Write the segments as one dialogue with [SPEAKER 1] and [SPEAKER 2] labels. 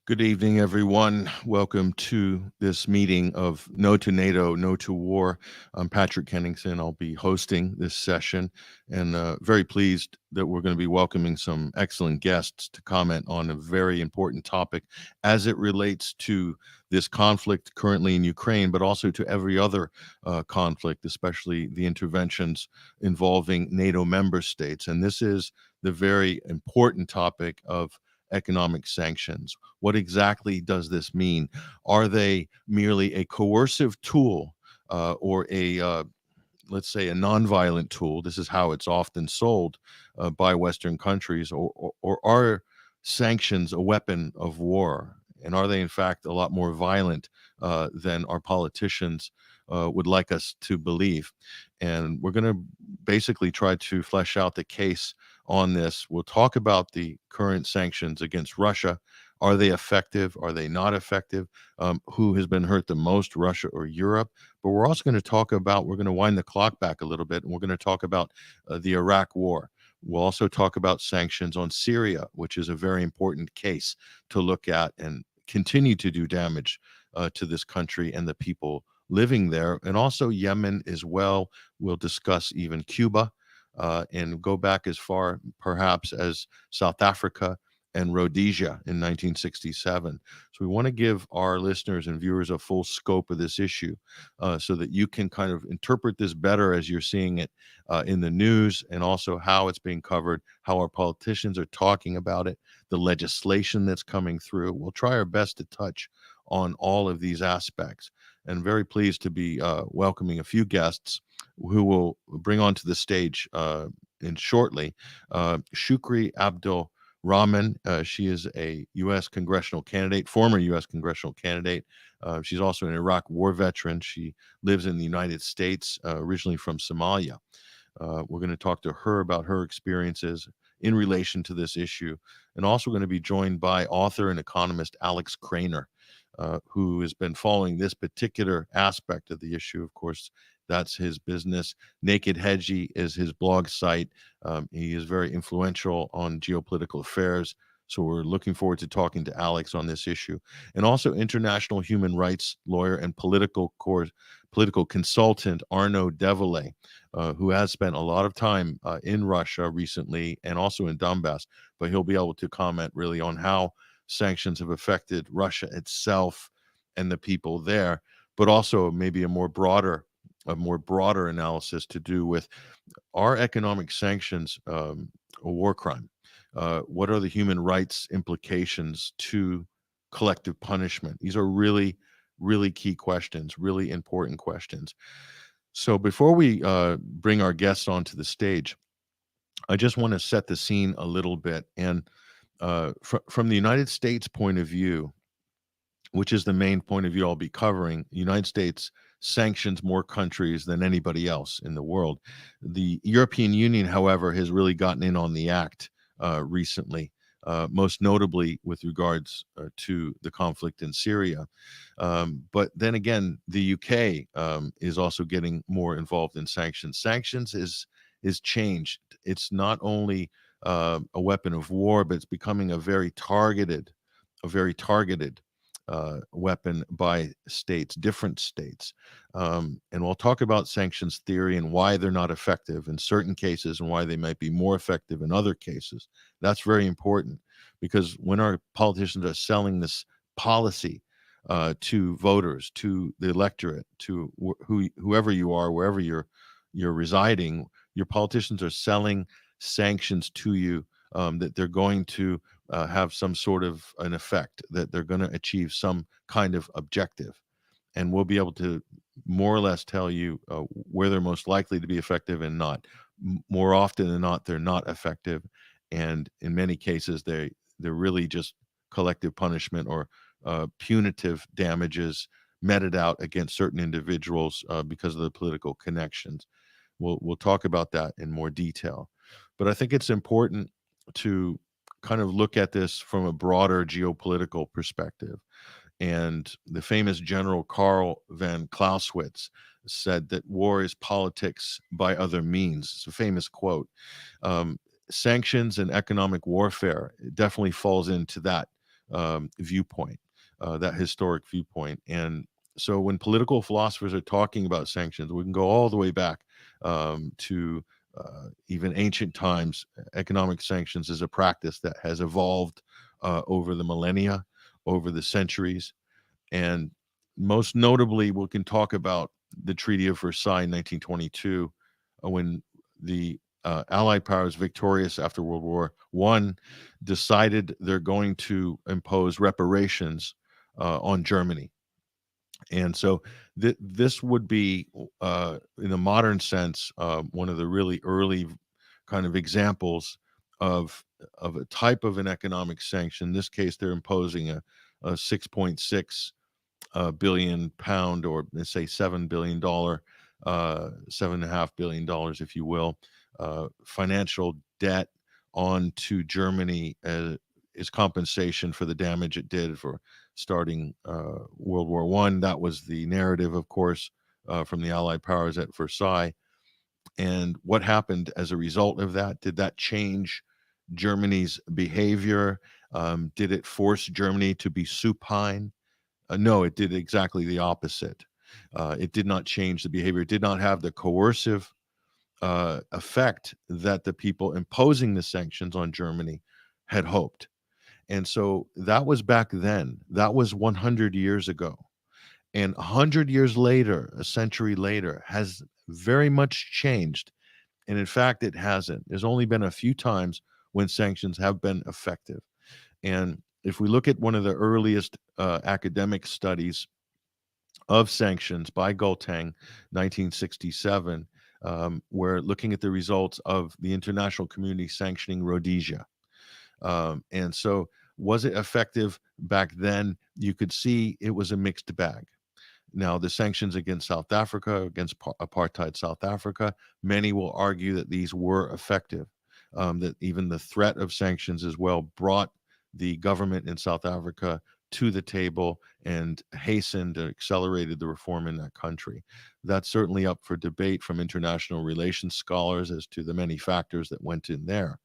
[SPEAKER 1] Good evening, everyone. Welcome to this meeting of No to NATO, No to War. I'm Patrick Henningsen. I'll be hosting this session and very pleased that we're going to be welcoming some excellent guests to comment on a very important topic as it relates to this conflict currently in Ukraine, but also to every other conflict, especially the interventions involving NATO member states. And this is the very important topic of economic sanctions. What exactly does this mean? Are they merely a coercive tool or let's say, a nonviolent tool? This is how it's often sold by Western countries. Or are sanctions a weapon of war? And are they, in fact, a lot more violent than our politicians would like us to believe? And we're going to basically try to flesh out the case on this. We'll talk about the current sanctions against Russia. Are they effective? Are they not effective? Who has been hurt the most, Russia or Europe? But we're also going to talk about, we're going to wind the clock back a little bit, and we're going to talk about the Iraq war. We'll also talk about sanctions on Syria, which is a very important case to look at and continue to do damage to this country and the people living there. And also Yemen as well. We'll discuss even Cuba and go back as far perhaps as South Africa and Rhodesia in 1967. So we want to give our listeners and viewers a full scope of this issue so that you can kind of interpret this better as you're seeing it in the news, and also how it's being covered, how our politicians are talking about it, the legislation that's coming through. We'll try our best to touch on all of these aspects. And very pleased to be welcoming a few guests who will bring onto the stage in shortly. Shukri Abdul Rahman. She is a U.S. congressional candidate, former U.S. congressional candidate. She's also an Iraq war veteran. She lives in the United States, originally from Somalia. We're going to talk to her about her experiences in relation to this issue. And also going to be joined by author and economist Alex Craner, who has been following this particular aspect of the issue. Of course, that's his business. Naked Hedgie is his blog site. He is very influential on geopolitical affairs. So we're looking forward to talking to Alex on this issue. And also international human rights lawyer and political consultant Arnaud Devolay, who has spent a lot of time in Russia recently and also in Donbass. But he'll be able to comment really on how sanctions have affected Russia itself and the people there, but also maybe a more broader analysis to do with, are economic sanctions a war crime? What are the human rights implications to collective punishment? These are really, really key questions, really important questions. So before we bring our guests onto the stage, I just want to set the scene a little bit. And from the United States point of view, which is the main point of view I'll be covering, the United States sanctions more countries than anybody else in the world. The European Union, however, has really gotten in on the act recently, most notably with regards to the conflict in Syria. But then again, the UK is also getting more involved in sanctions. Sanctions is changed. It's not only a weapon of war, but it's becoming a very targeted weapon by states, different states. And we'll talk about sanctions theory and why they're not effective in certain cases and why they might be more effective in other cases. That's very important, because when our politicians are selling this policy to voters, to the electorate, to whoever you are, wherever you're residing, your politicians are selling sanctions to you, that they're going to have some sort of an effect, that they're going to achieve some kind of objective. And we'll be able to more or less tell you where they're most likely to be effective and not. More often than not, they're not effective. And in many cases, they're really just collective punishment or punitive damages meted out against certain individuals because of the political connections. We'll talk about that in more detail. But I think it's important to kind of look at this from a broader geopolitical perspective. And the famous General Karl von Clausewitz said that war is politics by other means. It's a famous quote. Sanctions and economic warfare definitely falls into that viewpoint, that historic viewpoint. And so when political philosophers are talking about sanctions, we can go all the way back to even ancient times. Economic sanctions is a practice that has evolved over the millennia, over the centuries. And most notably, we can talk about the Treaty of Versailles in 1922, when the Allied powers, victorious after World War I, decided they're going to impose reparations on Germany. And so this would be, in a modern sense, one of the really early kind of examples of a type of an economic sanction. In this case, they're imposing a 6.6 billion pound, or let's say $7 billion, $7.5 billion, if you will, financial debt onto Germany as compensation for the damage it did for starting World War I. That was the narrative, of course, from the Allied powers at Versailles. And what happened as a result of that? Did that change Germany's behavior? Did it force Germany to be supine? No, it did exactly the opposite. It did not change the behavior. It did not have the coercive effect that the people imposing the sanctions on Germany had hoped. And so that was back then. That was 100 years ago. And 100 years later, a century later, has very much changed. And in fact, it hasn't. There's only been a few times when sanctions have been effective. And if we look at one of the earliest academic studies of sanctions by Galtang, 1967, we're looking at the results of the international community sanctioning Rhodesia. And so, was it effective back then? You could see it was a mixed bag. Now, the sanctions against South Africa, against apartheid South Africa, many will argue that these were effective, that even the threat of sanctions as well brought the government in South Africa to the table and hastened or accelerated the reform in that country. That's certainly up for debate from international relations scholars as to the many factors that went in there.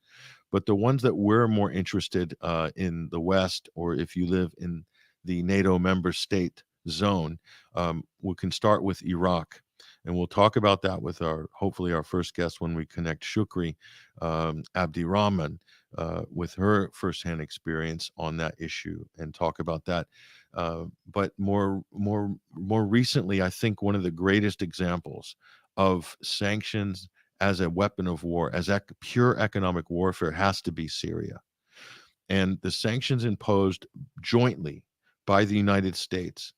[SPEAKER 1] But the ones that we're more interested in the West, or if you live in the NATO member state zone, we can start with Iraq. And we'll talk about that with hopefully our first guest when we connect Shukri Abdirahman with her firsthand experience on that issue and talk about that. But more recently, I think one of the greatest examples of sanctions as a weapon of war, as pure economic warfare, has to be Syria. And the sanctions imposed jointly by the United States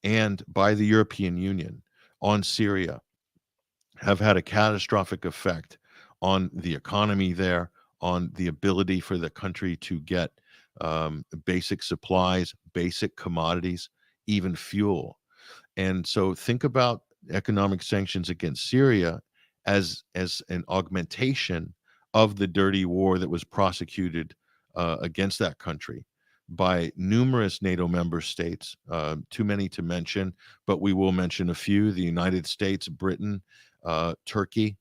[SPEAKER 1] and by the European Union on Syria have had a catastrophic effect on the economy there, on the ability for the country to get basic supplies, basic commodities, even fuel. And so think about economic sanctions against Syria as an augmentation of the dirty war that was prosecuted against that country by numerous NATO member states, too many to mention, but we will mention a few: the United States, Britain, Turkey,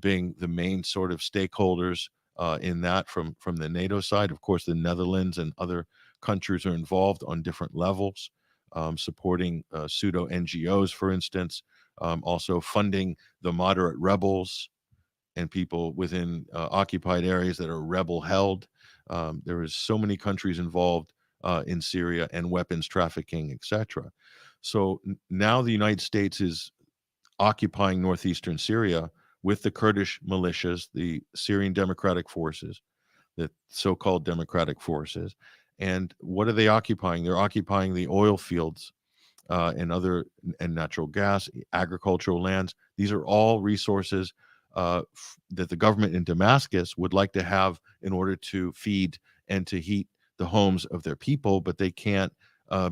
[SPEAKER 1] being the main sort of stakeholders in that from the NATO side. Of course, the Netherlands and other countries are involved on different levels, supporting pseudo NGOs, for instance, also funding the moderate rebels and people within occupied areas that are rebel held. There is so many countries involved in Syria, and weapons trafficking, etc. So now the United States is occupying northeastern Syria with the Kurdish militias, the Syrian Democratic Forces, the so-called democratic forces. And what are they occupying? They're occupying the oil fields and natural gas, agricultural lands. These are all resources that the government in Damascus would like to have in order to feed and to heat the homes of their people, but they can't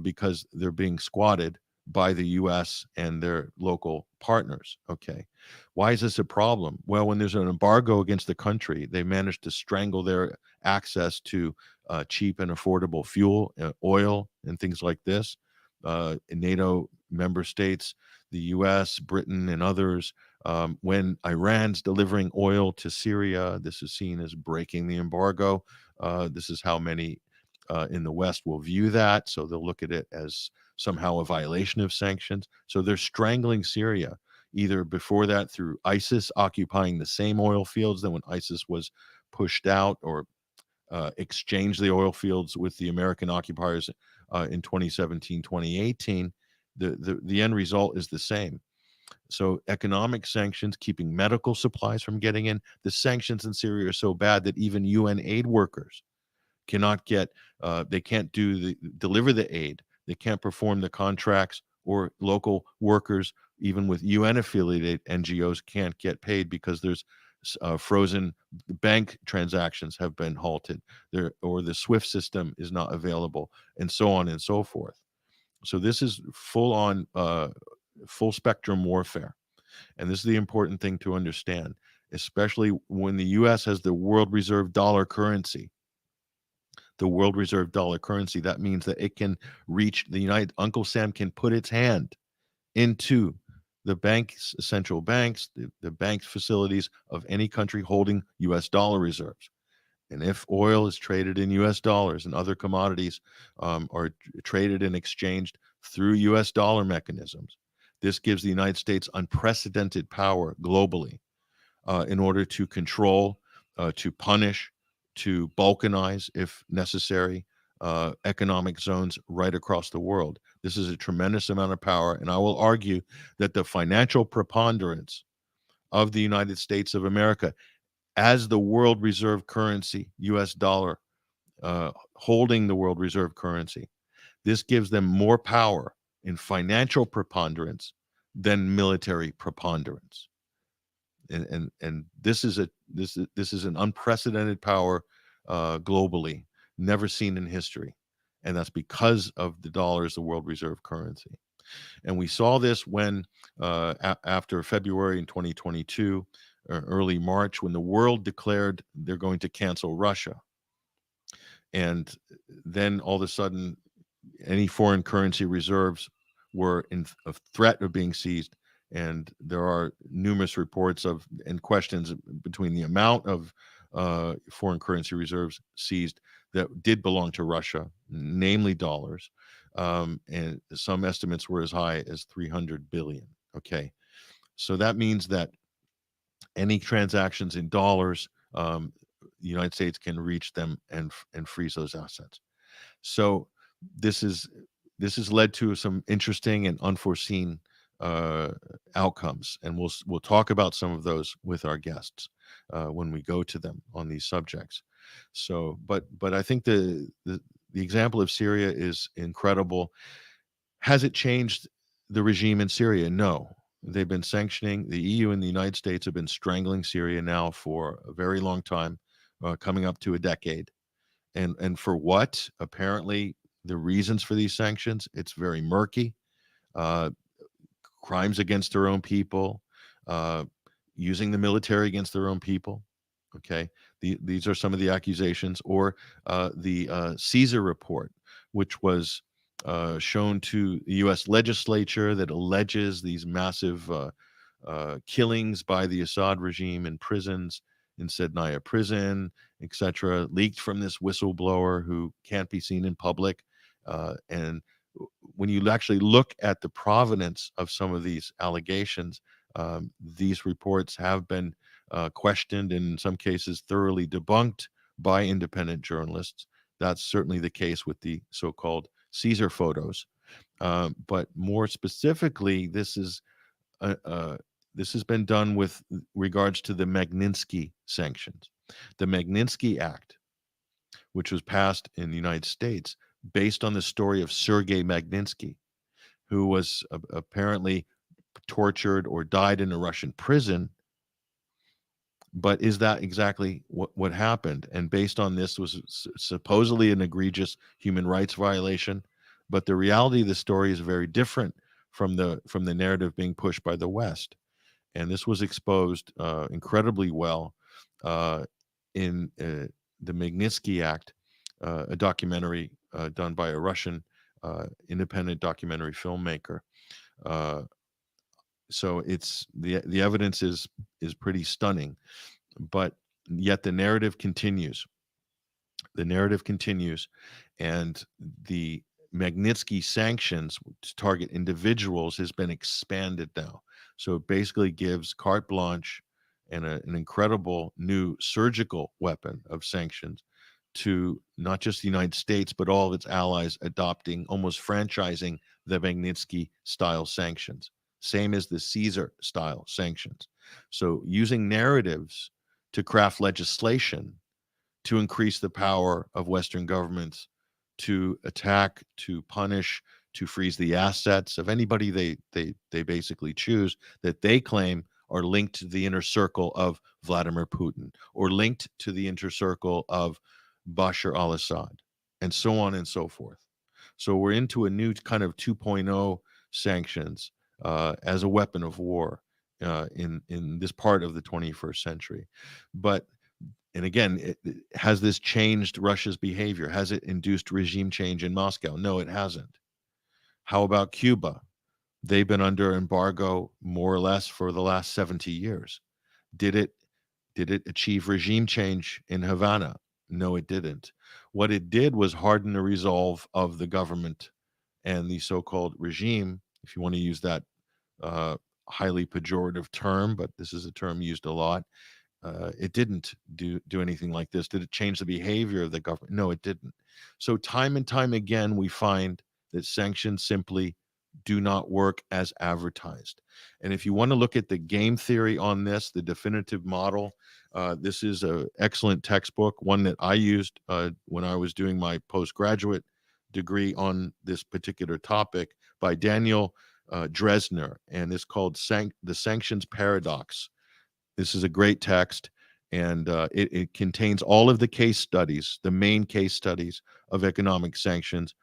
[SPEAKER 1] because they're being squatted by the U.S. and their local partners. Okay. Why is this a problem? Well, when there's an embargo against the country, they managed to strangle their access to cheap and affordable fuel, oil, and things like this. In NATO member states, the U.S., Britain, and others, when Iran's delivering oil to Syria, this is seen as breaking the embargo. This is how many in the West will view that. So they'll look at it as somehow a violation of sanctions. So they're strangling Syria, either before that through ISIS occupying the same oil fields than when ISIS was pushed out, or exchanged the oil fields with the American occupiers in 2017, 2018. The end result is the same. So economic sanctions, keeping medical supplies from getting in. The sanctions in Syria are so bad that even UN aid workers cannot get, they can't deliver the aid. They can't perform the contracts, or local workers, even with UN affiliated NGOs, can't get paid because there's frozen bank transactions have been halted there, or the SWIFT system is not available, and so on and so forth. So this is full on, full spectrum warfare. And this is the important thing to understand, especially when the US has the world reserve dollar currency. The world reserve dollar currency, that means that it can reach the Uncle Sam can put its hand into the banks, central banks, the bank facilities of any country holding US dollar reserves. And if oil is traded in US dollars and other commodities are traded and exchanged through US dollar mechanisms, this gives the United States unprecedented power globally in order to control, to punish, to balkanize, if necessary, economic zones right across the world. This is a tremendous amount of power, and I will argue that the financial preponderance of the United States of America as the world reserve currency, US dollar, holding the world reserve currency, this gives them more power in financial preponderance than military preponderance. And this is an unprecedented power globally, never seen in history, and that's because of the dollar as the world reserve currency. And we saw this when after February in 2022, or early March, when the world declared they're going to cancel Russia, and then all of a sudden, any foreign currency reserves were in a threat of being seized. And there are numerous reports of and questions between the amount of foreign currency reserves seized that did belong to Russia, namely dollars. And some estimates were as high as 300 billion. Okay. So that means that any transactions in dollars, the United States can reach them and freeze those assets. So this has led to some interesting and unforeseen outcomes, and we'll talk about some of those with our guests when we go to them on these subjects. So, but I think the example of Syria is incredible. Has it changed the regime in Syria? No. They've been sanctioning. The EU and the United States have been strangling Syria now for a very long time, coming up to a decade. And for what? Apparently, the reasons for these sanctions, it's very murky. Uh, Crimes against their own people, using the military against their own people. Okay, these are some of the accusations, or the Caesar report, which was shown to the U.S. legislature, that alleges these massive killings by the Assad regime in prisons, in Sednaya prison, etc., leaked from this whistleblower who can't be seen in public. And when you actually look at the provenance of some of these allegations, these reports have been questioned and in some cases thoroughly debunked by independent journalists. That's certainly the case with the so-called Caesar photos. But more specifically, this has been done with regards to the Magnitsky sanctions. The Magnitsky Act, which was passed in the United States based on the story of Sergei Magnitsky, who was apparently tortured or died in a Russian prison. But is that exactly what happened? And based on this was supposedly an egregious human rights violation. But the reality of the story is very different from the narrative being pushed by the West. And this was exposed incredibly well in the Magnitsky Act, a documentary done by a Russian independent documentary filmmaker. So it's the evidence is pretty stunning, but yet the narrative continues. The narrative continues, and the Magnitsky sanctions to target individuals has been expanded now. So it basically gives carte blanche and an incredible new surgical weapon of sanctions to not just the United States, but all of its allies adopting, almost franchising the Magnitsky style sanctions, same as the Caesar style sanctions. So using narratives to craft legislation to increase the power of Western governments to attack, to punish, to freeze the assets of anybody they basically choose that they claim are linked to the inner circle of Vladimir Putin or linked to the inner circle of Bashar al-Assad, and so on and so forth. So we're into a new kind of 2.0 sanctions as a weapon of war in this part of the 21st century. But and again, has this changed Russia's behavior? Has it induced regime change in Moscow? No, it hasn't. How about Cuba? They've been under embargo more or less for the last 70 years. Did it achieve regime change in Havana? No, it didn't. What it did was harden the resolve of the government and the so-called regime, if you want to use that uh, highly pejorative term, but this is a term used a lot. It didn't do anything like this. Did it change the behavior of the government? No, it didn't. So time and time again, we find that sanctions simply do not work as advertised. And if you want to look at the game theory on this, the definitive model, this is an excellent textbook, one that I used when I was doing my postgraduate degree on this particular topic by Daniel Dresner, and it's called The Sanctions Paradox. This is a great text, and it contains all of the case studies, the main case studies of economic sanctions.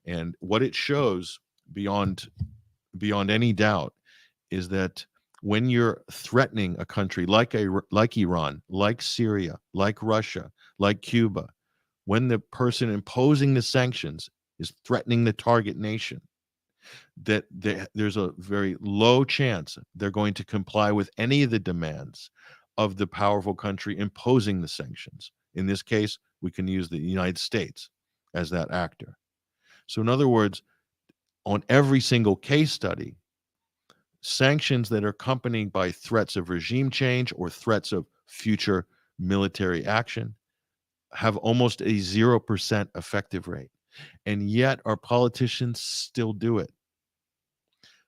[SPEAKER 1] And what it shows beyond any doubt is that when you're threatening a country like Iran, like Syria, like Russia, like Cuba, when the person imposing the sanctions is threatening the target nation, that there's a very low chance they're going to comply with any of the demands of the powerful country imposing the sanctions. In this case, we can use the United States as that actor. So in other words, on every single case study, sanctions that are accompanied by threats of regime change or threats of future military action have almost a 0% effective rate. And yet our politicians still do it.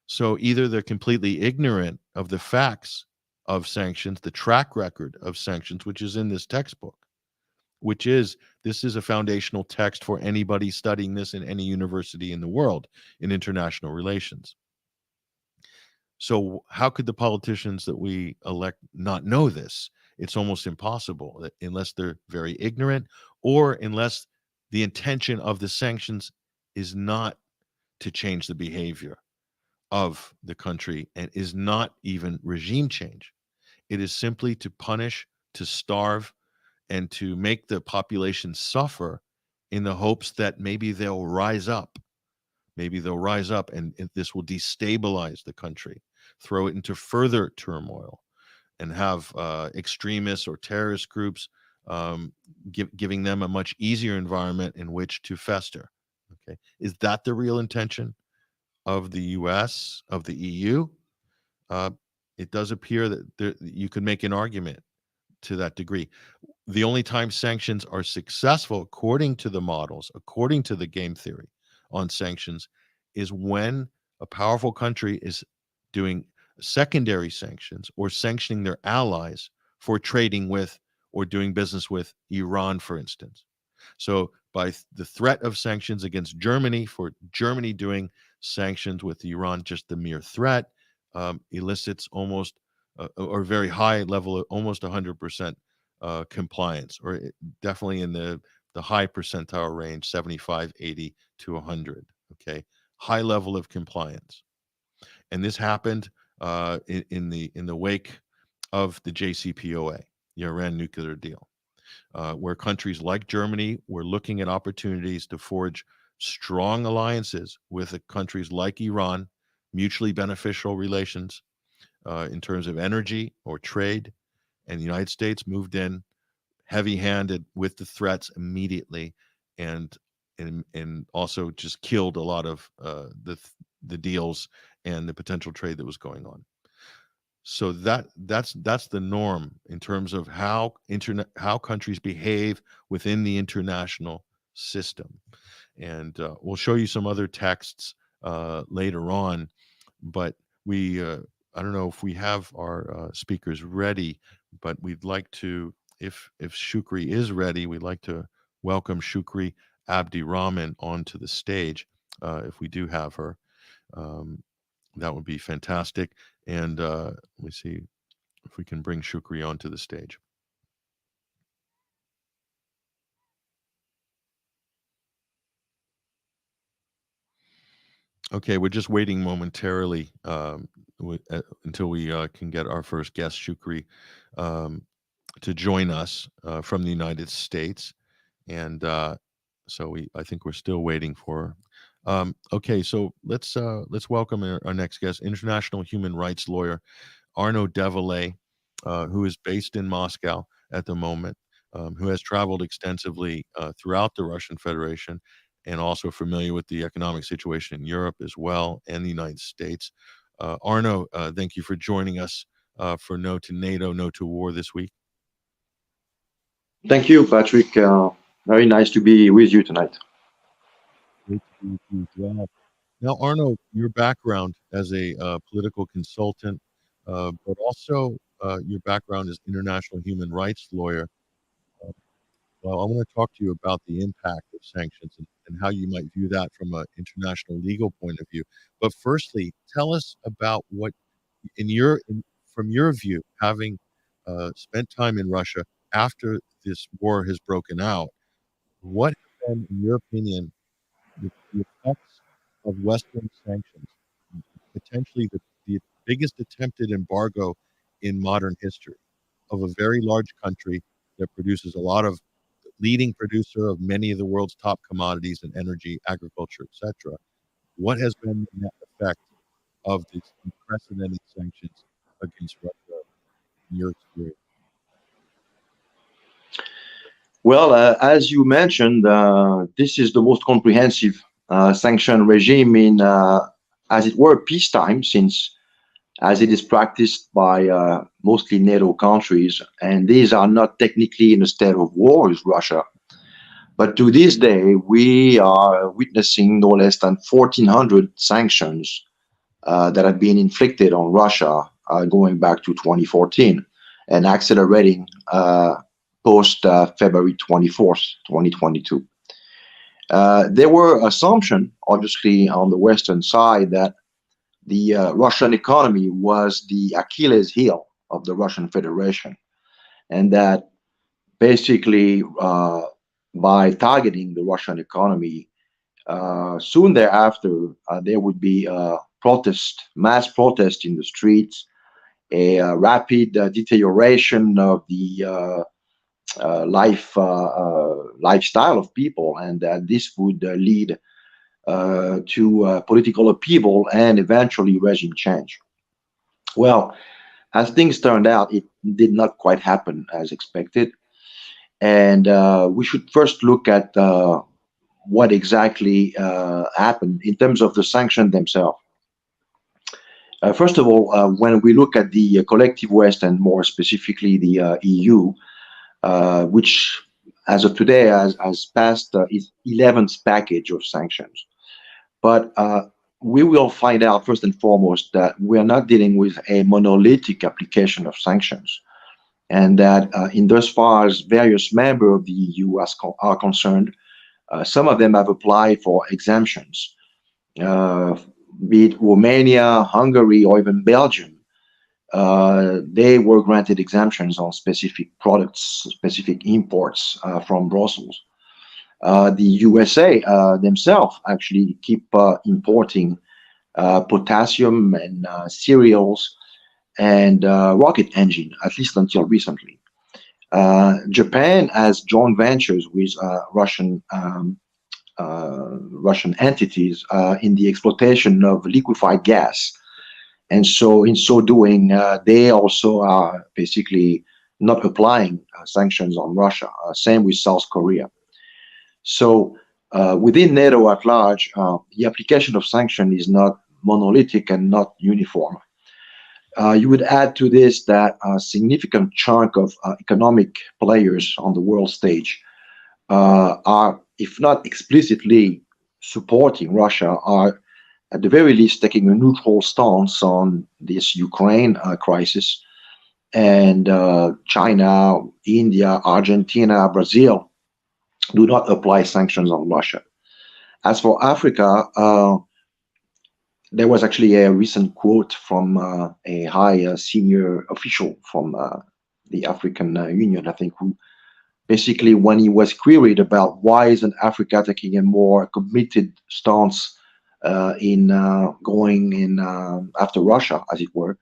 [SPEAKER 1] So either they're completely ignorant of the facts of sanctions, the track record of sanctions, which is in this textbook, this is a foundational text for anybody studying this in any university in the world in international relations. So how could the politicians that we elect not know this? It's almost impossible unless they're very ignorant or unless the intention of the sanctions is not to change the behavior of the country and is not even regime change. It is simply to punish, to starve, and to make the population suffer in the hopes that maybe they'll rise up. Maybe they'll rise up and this will destabilize the country, throw it into further turmoil, and have extremists or terrorist groups giving them a much easier environment in which to fester. Okay, is that the real intention of the U.S., of the EU? It does appear that you could make an argument to that degree. The only time sanctions are successful, according to the models, according to the game theory on sanctions, is when a powerful country is doing secondary sanctions or sanctioning their allies for trading with or doing business with Iran, for instance. So by the threat of sanctions against Germany, for Germany doing sanctions with Iran, just the mere threat elicits almost or very high level of almost 100% compliance, or definitely in the high percentile range, 75, 80 to 100. Okay, high level of compliance, and this happened in the wake of the JCPOA, the Iran nuclear deal. Where countries like Germany were looking at opportunities to forge strong alliances with countries like Iran, mutually beneficial relations in terms of energy or trade, and the United States moved in heavy-handed with the threats immediately, and also just killed a lot of the deals and the potential trade that was going on. So that's the norm in terms of how countries behave within the international system. And we'll show you some other texts later on, but we I don't know if we have our speakers ready, but we'd like to, if Shukri is ready, we'd like to welcome Shukri Abdirahman onto the stage. If we do have her, that would be fantastic. And let me see if we can bring Shukri onto the stage. Okay, we're just waiting momentarily until we can get our first guest, Shukri, to join us from the United States. And so I think we're still waiting for her. Okay, so let's welcome our next guest, international human rights lawyer Arnaud Devalet, who is based in Moscow at the moment, who has traveled extensively throughout the Russian Federation, and also familiar with the economic situation in Europe as well, and the United States. Arnaud, thank you for joining us for No to NATO, No to War this week.
[SPEAKER 2] Thank you, Patrick. Very nice to be with you tonight.
[SPEAKER 1] Great to be with you as well. Now, Arnaud, your background as a political consultant, but also your background as international human rights lawyer. Well, I want to talk to you about the impact of sanctions and how you might view that from an international legal point of view. But firstly, tell us about what, from your view, having spent time in Russia after this war has broken out, what have been, in your opinion, the effects of Western sanctions, potentially the biggest attempted embargo in modern history of a very large country that produces a lot of leading producer of many of the world's top commodities in energy, agriculture, etc. What has been the net effect of these unprecedented sanctions against Russia in your experience?
[SPEAKER 2] Well, as you mentioned, this is the most comprehensive sanction regime in, as it were, peacetime, since as it is practiced by mostly NATO countries, and these are not technically in a state of war with Russia. But to this day, we are witnessing no less than 1,400 sanctions that have been inflicted on Russia going back to 2014 and accelerating post February 24th, 2022. There were assumptions, obviously, on the Western side that the Russian economy was the Achilles heel of the Russian Federation, and that basically by targeting the Russian economy, soon thereafter, there would be mass protest in the streets, a rapid deterioration of the lifestyle of people, and that this would lead to political upheaval and eventually regime change. Well, as things turned out, it did not quite happen as expected. And we should first look at what exactly happened in terms of the sanctions themselves. First of all, when we look at the collective West, and more specifically the EU, which as of today has passed its 11th package of sanctions. But we will find out first and foremost that we are not dealing with a monolithic application of sanctions, and that in thus far as various members of the EU are concerned, some of them have applied for exemptions, be it Romania, Hungary, or even Belgium. They were granted exemptions on specific products, specific imports from Brussels. The USA themselves actually keep importing potassium and cereals and rocket engine, at least until recently. Japan has joint ventures with Russian entities in the exploitation of liquefied gas. And so in so doing, they also are basically not applying sanctions on Russia. Same with South Korea. So within NATO at large, the application of sanction is not monolithic and not uniform. You would add to this that a significant chunk of economic players on the world stage are, if not explicitly supporting Russia, are at the very least taking a neutral stance on this Ukraine crisis. And China, India, Argentina, Brazil do not apply sanctions on Russia. As for Africa, there was actually a recent quote from a high senior official from the African Union, I think, who basically, when he was queried about why isn't Africa taking a more committed stance in going in after Russia, as it were,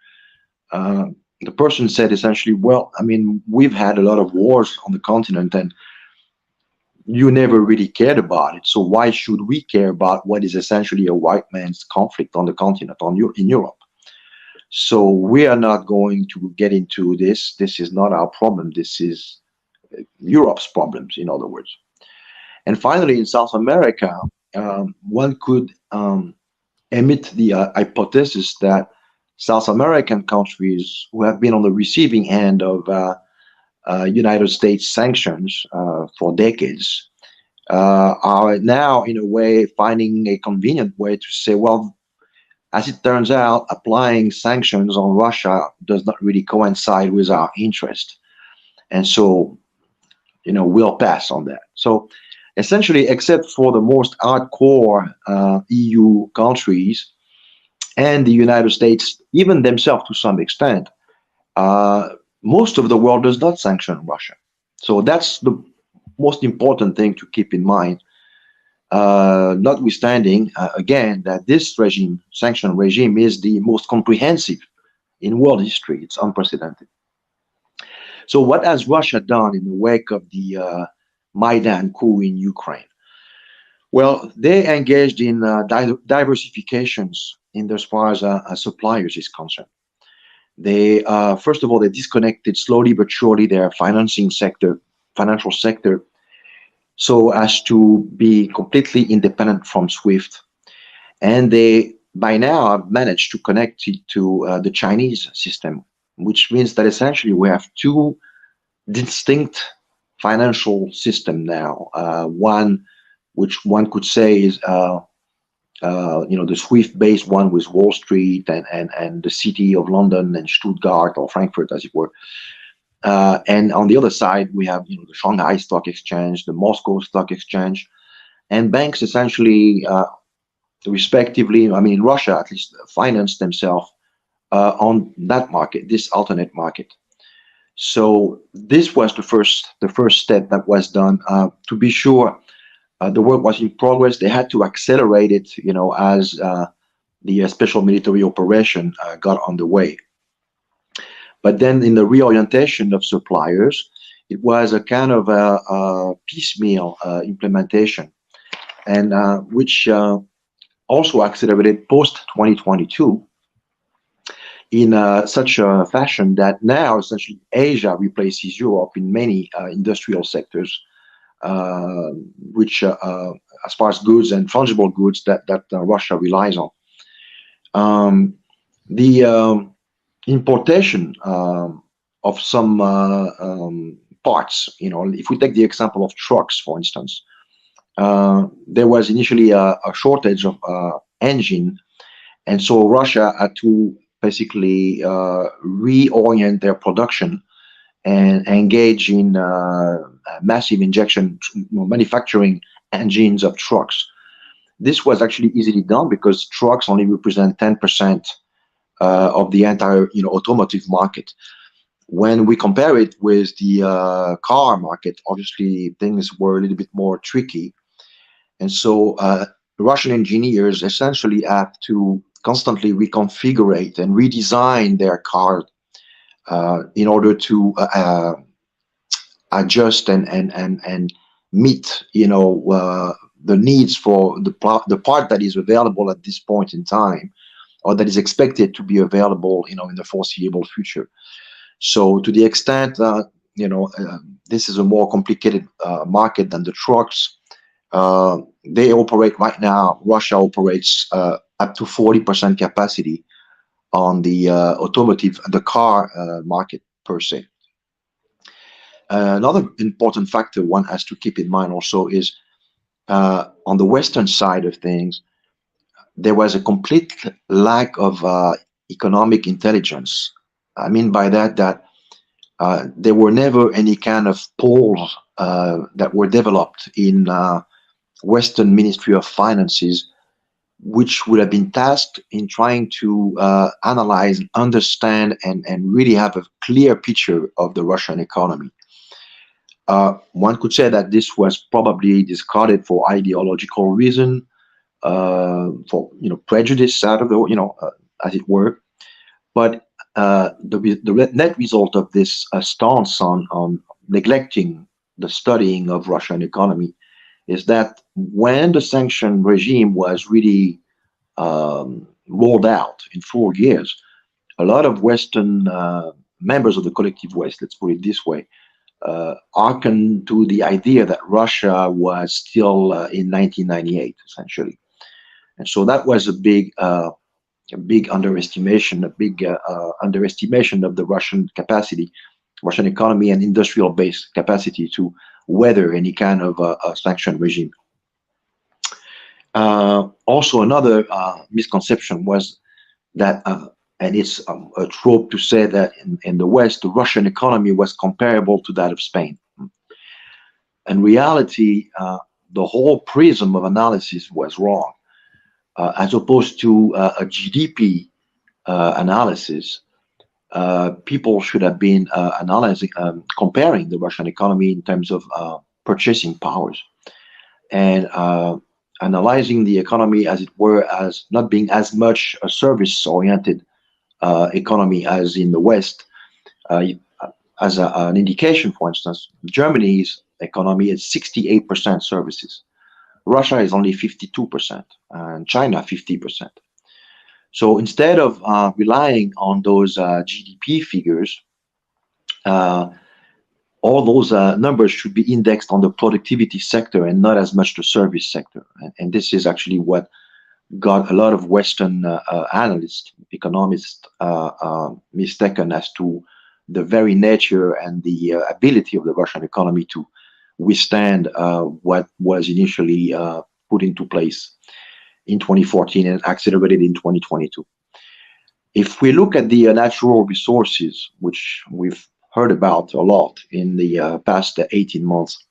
[SPEAKER 2] the person said essentially, well, I mean, we've had a lot of wars on the continent and you never really cared about it. So why should we care about what is essentially a white man's conflict on the continent, in Europe? So we are not going to get into this. This is not our problem. This is Europe's problems, in other words. And finally, in South America, one could emit the hypothesis that South American countries who have been on the receiving end of United States sanctions for decades are now, in a way, finding a convenient way to say, well, as it turns out, applying sanctions on Russia does not really coincide with our interest. And so, we'll pass on that. So essentially, except for the most hardcore EU countries and the United States, even themselves to some extent, most of the world does not sanction Russia. So that's the most important thing to keep in mind, notwithstanding, again, that this sanction regime is the most comprehensive in world history. It's unprecedented. So what has Russia done in the wake of the Maidan coup in Ukraine? Well, they engaged in diversifications in as far as suppliers is concerned. They, first of all, they disconnected slowly but surely their financial sector, so as to be completely independent from SWIFT. And they, by now, have managed to connect it to the Chinese system, which means that essentially we have two distinct financial systems now. One, which one could say is the SWIFT-based one with Wall Street and the city of London and Stuttgart or Frankfurt, as it were. And on the other side, we have the Shanghai Stock Exchange, the Moscow Stock Exchange, and banks essentially, respectively, I mean, in Russia at least, finance themselves on that market, this alternate market. So this was the first step that was done. To be sure, the work was in progress. They had to accelerate it, as the special military operation got underway. But then in the reorientation of suppliers, it was a kind of a piecemeal implementation, and which also accelerated post-2022 in such a fashion that now essentially Asia replaces Europe in many industrial sectors, which as far as goods and fungible goods that Russia relies on. The importation of some parts, if we take the example of trucks, for instance, there was initially a shortage of engine, and so Russia had to basically reorient their production and engage in massive injection manufacturing engines of trucks. This was actually easily done because trucks only represent 10% of the entire automotive market. When we compare it with the car market, obviously things were a little bit more tricky. And so Russian engineers essentially have to constantly reconfigure and redesign their car in order to adjust and meet the needs for the part that is available at this point in time, or that is expected to be available in the foreseeable future. So to the extent this is a more complicated market than the trucks. They operate right now. Russia operates up to 40% capacity on the the car market per se. Another important factor one has to keep in mind also is on the Western side of things, there was a complete lack of economic intelligence. I mean by that there were never any kind of polls that were developed in Western Ministry of Finances, which would have been tasked in trying to analyze, understand, and really have a clear picture of the Russian economy. One could say that this was probably discarded for ideological reason, for prejudice out of the as it were. But the net result of this stance on neglecting the studying of Russian economy is that when the sanction regime was really rolled out in 4 years, a lot of Western members of the collective West, let's put it this way, hearkened to the idea that Russia was still in 1998, essentially. And so that was a big underestimation, underestimation of the Russian capacity, Russian economy and industrial-based capacity to weather any kind of sanction regime. Also, another misconception was that, and it's a trope to say that in the West, the Russian economy was comparable to that of Spain. In reality, the whole prism of analysis was wrong. As opposed to a GDP analysis, people should have been comparing the Russian economy in terms of purchasing powers, and analyzing the economy, as it were, as not being as much a service-oriented economy as in the West. As an indication, for instance, Germany's economy is 68% services. Russia is only 52%, and China 50%. So instead of relying on those GDP figures, all those numbers should be indexed on the productivity sector and not as much the service sector. And this is actually what got a lot of Western analysts, economists, mistaken as to the very nature and the ability of the Russian economy to withstand what was initially put into place in 2014 and accelerated in 2022. If we look at the natural resources, which we've heard about a lot in the past 18 months,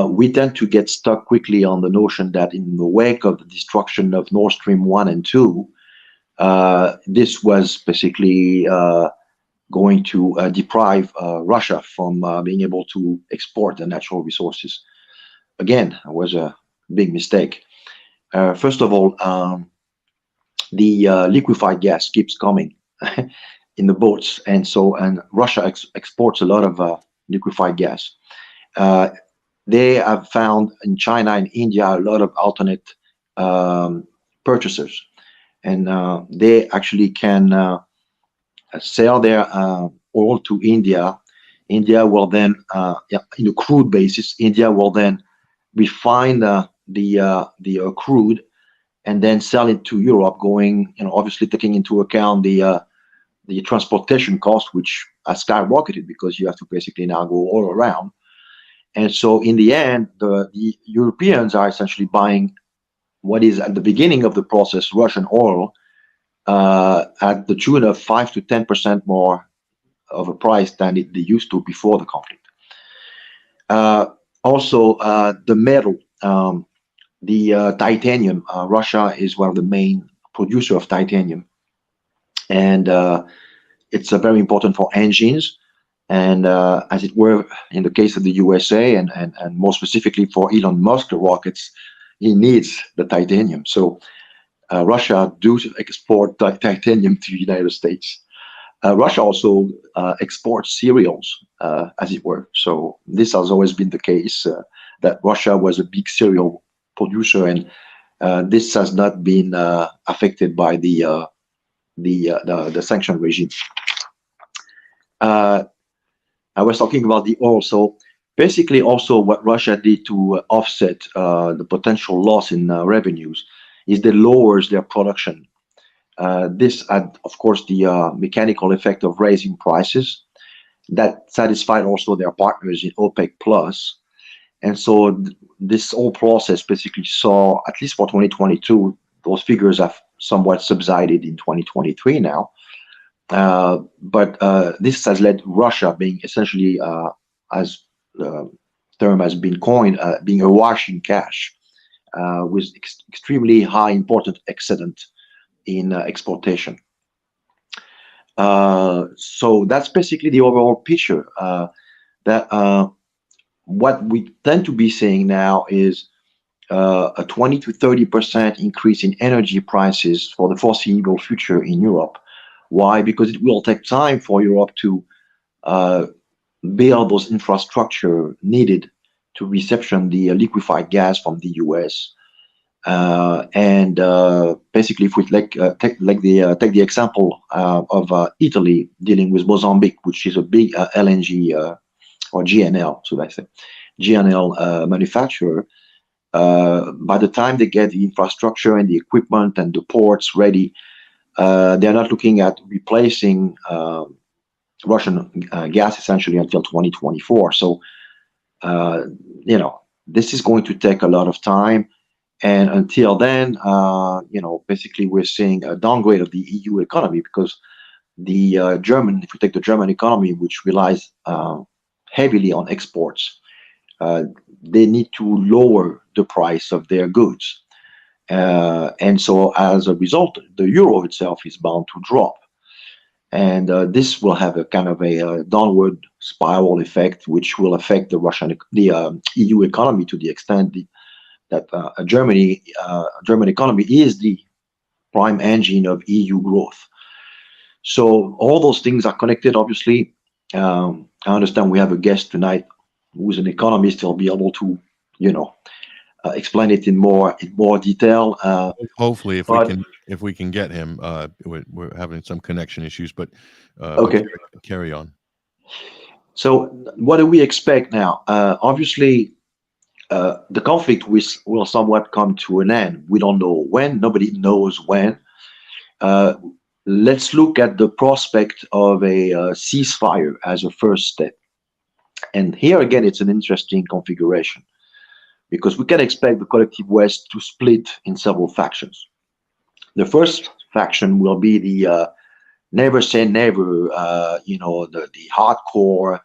[SPEAKER 2] we tend to get stuck quickly on the notion that in the wake of the destruction of Nord Stream 1 and 2, this was basically going to deprive Russia from being able to export the natural resources. Again, it was a big mistake. First of all, the liquefied gas keeps coming in the boats, and Russia exports a lot of liquefied gas. They have found in China and India a lot of alternate purchasers, and they actually can sell their oil to India. India will then, in a crude basis, India will then refine the crude and then sell it to Europe, going, obviously taking into account the transportation cost, which has skyrocketed because you have to basically now go all around. And so in the end, the Europeans are essentially buying what is at the beginning of the process Russian oil at the tune of 5 to 10% more of a price than they used to before the conflict. Also, the metal, the titanium. Russia is one of the main producers of titanium, and it's very important for engines, and as it were in the case of the USA, and more specifically for Elon Musk rockets, he needs the titanium. So Russia do export titanium to the United States. Russia also exports cereals, as it were. So this has always been the case, that Russia was a big cereal producer, and this has not been affected by the sanction regime. I was talking about the oil. So basically, also what Russia did to offset the potential loss in revenues is they lowers their production. This had, of course, the mechanical effect of raising prices that satisfied also their partners in OPEC plus. And so this whole process basically saw, at least for 2022, those figures have somewhat subsided in 2023 now. But this has led Russia being essentially, as the term has been coined, being awash in cash, with extremely high important excedent in exportation. So that's basically the overall picture. That what we tend to be seeing now is a 20 to 30% increase in energy prices for the foreseeable future in Europe. Why? Because it will take time for Europe to build those infrastructure needed to reception the liquefied gas from the US. And basically, if we take the example of Italy dealing with Mozambique, which is a big LNG or GNL, so I say GNL manufacturer. By the time they get the infrastructure and the equipment and the ports ready, they're not looking at replacing Russian gas essentially until 2024. So, this is going to take a lot of time. And until then, basically we're seeing a downgrade of the EU economy because the if we take the German economy, which relies heavily on exports, they need to lower the price of their goods. And so as a result, the euro itself is bound to drop. And this will have a kind of a downward spiral effect, which will affect the EU economy to the extent that German economy is the prime engine of EU growth. So all those things are connected, obviously. I understand we have a guest tonight who's an economist. He'll be able to, explain it in more detail.
[SPEAKER 1] Hopefully, if we can get him, we're having some connection issues, but
[SPEAKER 2] okay,
[SPEAKER 1] carry on.
[SPEAKER 2] So what do we expect now? Obviously, the conflict will somewhat come to an end. We don't know when. Nobody knows when. Let's look at the prospect of a ceasefire as a first step. And here again, it's an interesting configuration because we can expect the collective West to split in several factions. The first faction will be the never say never, the hardcore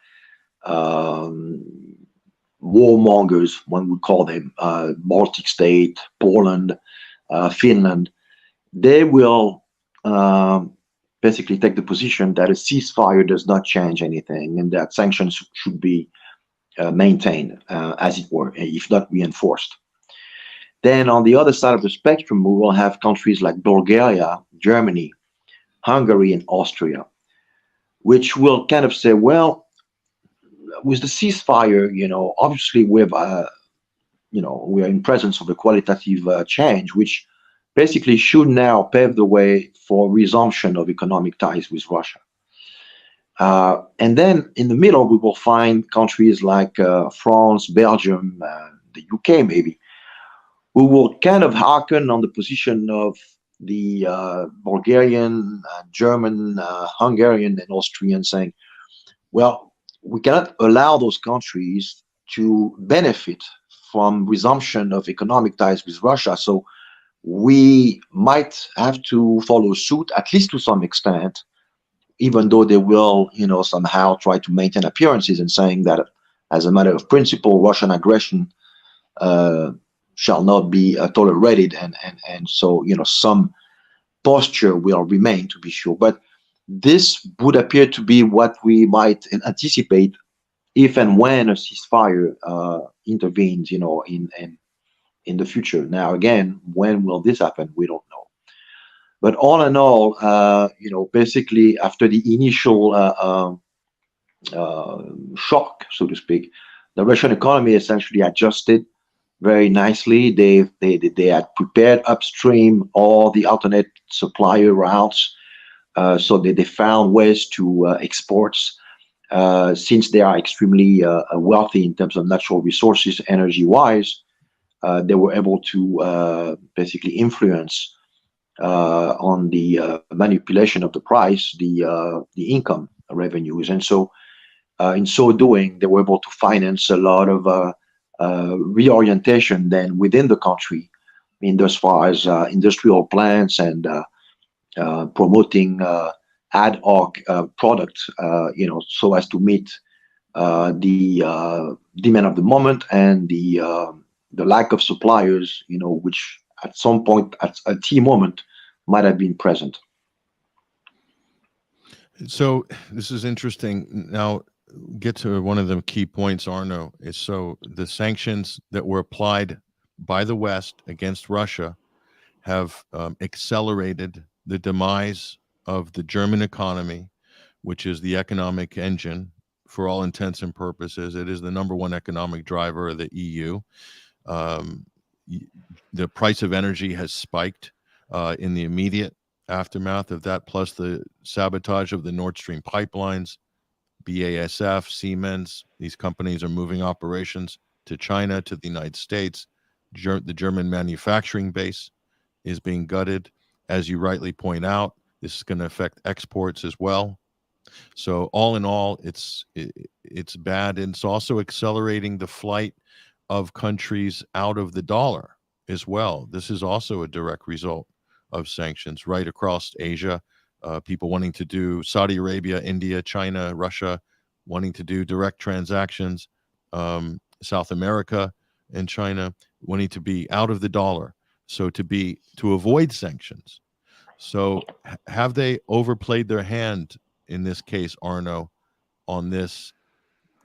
[SPEAKER 2] warmongers, one would call them, Baltic state, Poland, Finland. They will basically take the position that a ceasefire does not change anything and that sanctions should be maintained, as it were, if not reinforced. Then on the other side of the spectrum, we will have countries like Bulgaria, Germany, Hungary, and Austria, which will kind of say, well, with the ceasefire, obviously we're in presence of a qualitative change, which basically should now pave the way for resumption of economic ties with Russia. And then in the middle, we will find countries like France, Belgium, the UK maybe, who will kind of hearken on the position of the Bulgarian, German, Hungarian, and Austrian, saying, well, we cannot allow those countries to benefit from resumption of economic ties with Russia. So we might have to follow suit, at least to some extent, even though they will, somehow try to maintain appearances and saying that as a matter of principle, Russian aggression shall not be tolerated. And so, some posture will remain, to be sure. But this would appear to be what we might anticipate if and when a ceasefire intervenes, in the future. Now, again, when will this happen? We don't know. But all in all, basically after the initial shock, so to speak, the Russian economy essentially adjusted very nicely. They had prepared upstream all the alternate supplier routes, so they found ways to exports. since they are extremely wealthy in terms of natural resources, energy-wise, they were able to basically influence on the manipulation of the price, the income revenues, and so in so doing, they were able to finance a lot of reorientation then within the country, in as far as industrial plants and promoting ad hoc products, so as to meet the demand of the moment and the lack of suppliers, which at some point, at a key moment, might have been present.
[SPEAKER 1] So this is interesting. Now, get to one of the key points, Arno. Is so the sanctions that were applied by the West against Russia have accelerated the demise of the German economy, which is the economic engine for all intents and purposes. It is the #1 economic driver of the EU. The price of energy has spiked in the immediate aftermath of that, plus the sabotage of the Nord Stream pipelines. BASF, Siemens, these companies are moving operations to China, to the United States. The German manufacturing base is being gutted. As you rightly point out, this is going to affect exports as well. So all in all, it's bad. And it's also accelerating the flight of countries out of the dollar as well. This is also a direct result of sanctions right across Asia. People wanting to do Saudi Arabia, India, China, Russia, wanting to do direct transactions, South America and China wanting to be out of the dollar. So to avoid sanctions. So have they overplayed their hand in this case, Arno, on this?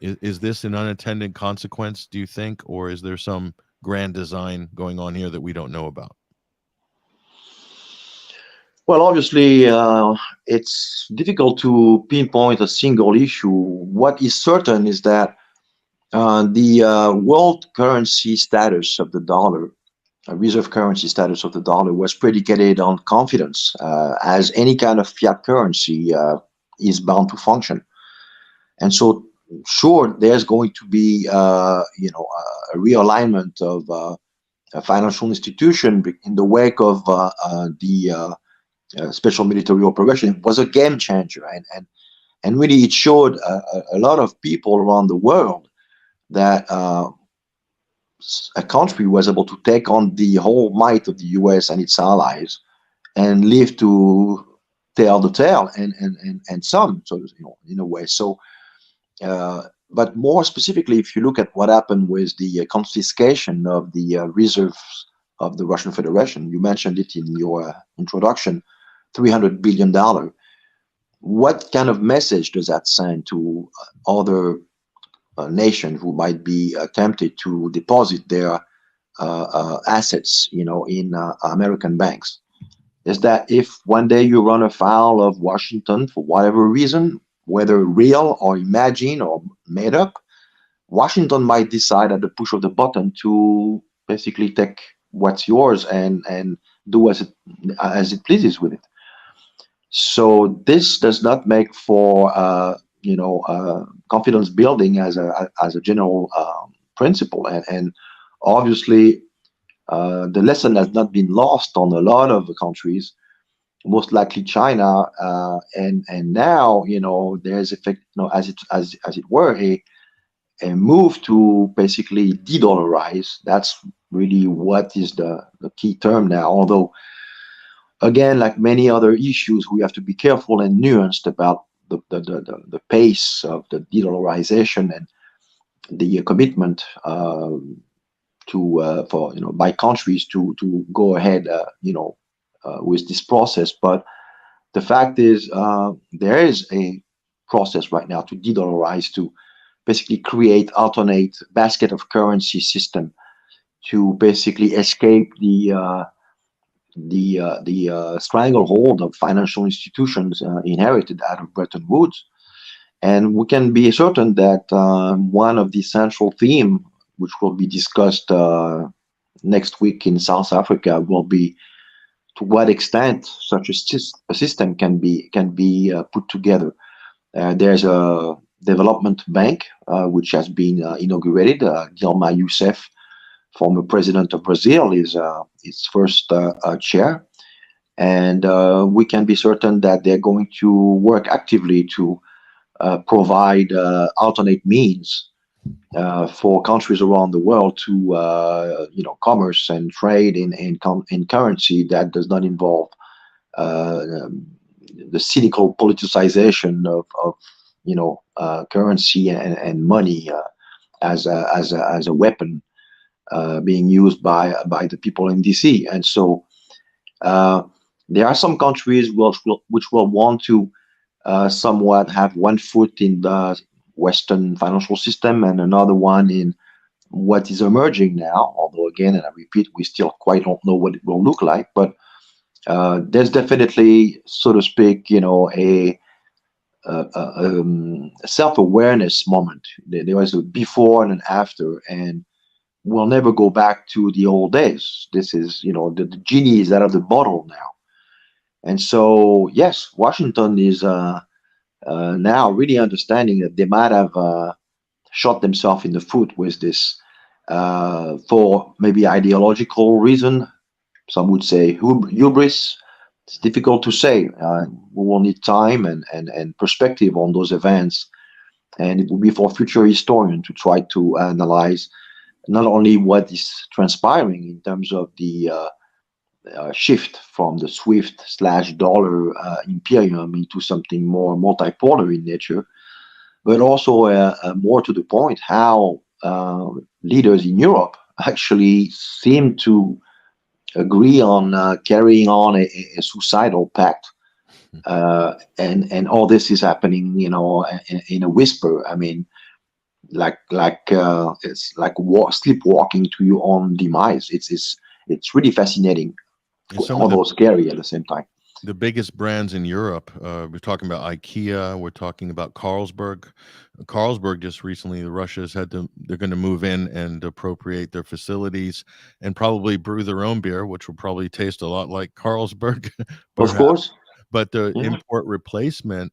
[SPEAKER 1] Is this an unintended consequence, do you think, or is there some grand design going on here that we don't know about?
[SPEAKER 2] Well, obviously, it's difficult to pinpoint a single issue. What is certain is that the world currency status of the dollar, reserve currency status of the dollar, was predicated on confidence, as any kind of fiat currency is bound to function. And so, sure, there's going to be, a realignment of a financial institution in the wake of the special military operation. It was a game changer, and really it showed a lot of people around the world that a country was able to take on the whole might of the US and its allies and live to tell the tale, and some, so in a way. So, but more specifically, if you look at what happened with the confiscation of the reserves of the Russian Federation, you mentioned it in your introduction, $300 billion. What kind of message does that send to other nations who might be tempted to deposit their assets, in American banks? Is that if one day you run afoul of Washington for whatever reason, whether real or imagined or made up, Washington might decide at the push of the button to basically take what's yours and do as it pleases with it. So this does not make for confidence building as a general principle, and obviously the lesson has not been lost on a lot of countries, most likely China, and now there's effect, as it were, a move to basically de-dollarize. That's really what is the key term now, although again, like many other issues, we have to be careful and nuanced about the pace of the de-dollarization and the commitment by countries to go ahead with this process. But the fact is, there is a process right now to de-dollarize, to basically create alternate basket of currency system to basically escape the stranglehold of financial institutions inherited out of Bretton Woods. And we can be certain that one of the central themes, which will be discussed next week in South Africa, will be to what extent such a system can be put together. There's a Development Bank, which has been inaugurated. Dilma Rousseff, former president of Brazil, is its first chair. And we can be certain that they're going to work actively to provide alternate means for countries around the world to commerce and trade in currency that does not involve uh, the cynical politicization of currency and money as a weapon being used by the people in DC. And so uh, there are some countries which will want to somewhat have one foot in the Western financial system and another one in what is emerging now. Although, again, and I repeat, we still quite don't know what it will look like. But there's definitely, so to speak, a self-awareness moment. There was a before and an after, and we'll never go back to the old days. This is, the genie is out of the bottle now. And so, yes, Washington is now really understanding that they might have shot themselves in the foot with this for maybe ideological reason. Some would say hubris. It's difficult to say. We will need time and perspective on those events. And it will be for future historians to try to analyze not only what is transpiring in terms of the shift from the SWIFT/dollar imperium into something more multipolar in nature, but also more to the point, how leaders in Europe actually seem to agree on carrying on a suicidal pact. And all this is happening, in a whisper. I mean, it's like sleepwalking to your own demise. It's really fascinating,
[SPEAKER 1] And some of
[SPEAKER 2] although scary at the same time.
[SPEAKER 1] the biggest brands in Europe, we're talking about IKEA, we're talking about Carlsberg. Carlsberg just recently, the Russia's they're going to move in and appropriate their facilities and probably brew their own beer, which will probably taste a lot like Carlsberg,
[SPEAKER 2] Of
[SPEAKER 1] perhaps.
[SPEAKER 2] course,
[SPEAKER 1] But the
[SPEAKER 2] yeah.
[SPEAKER 1] import replacement,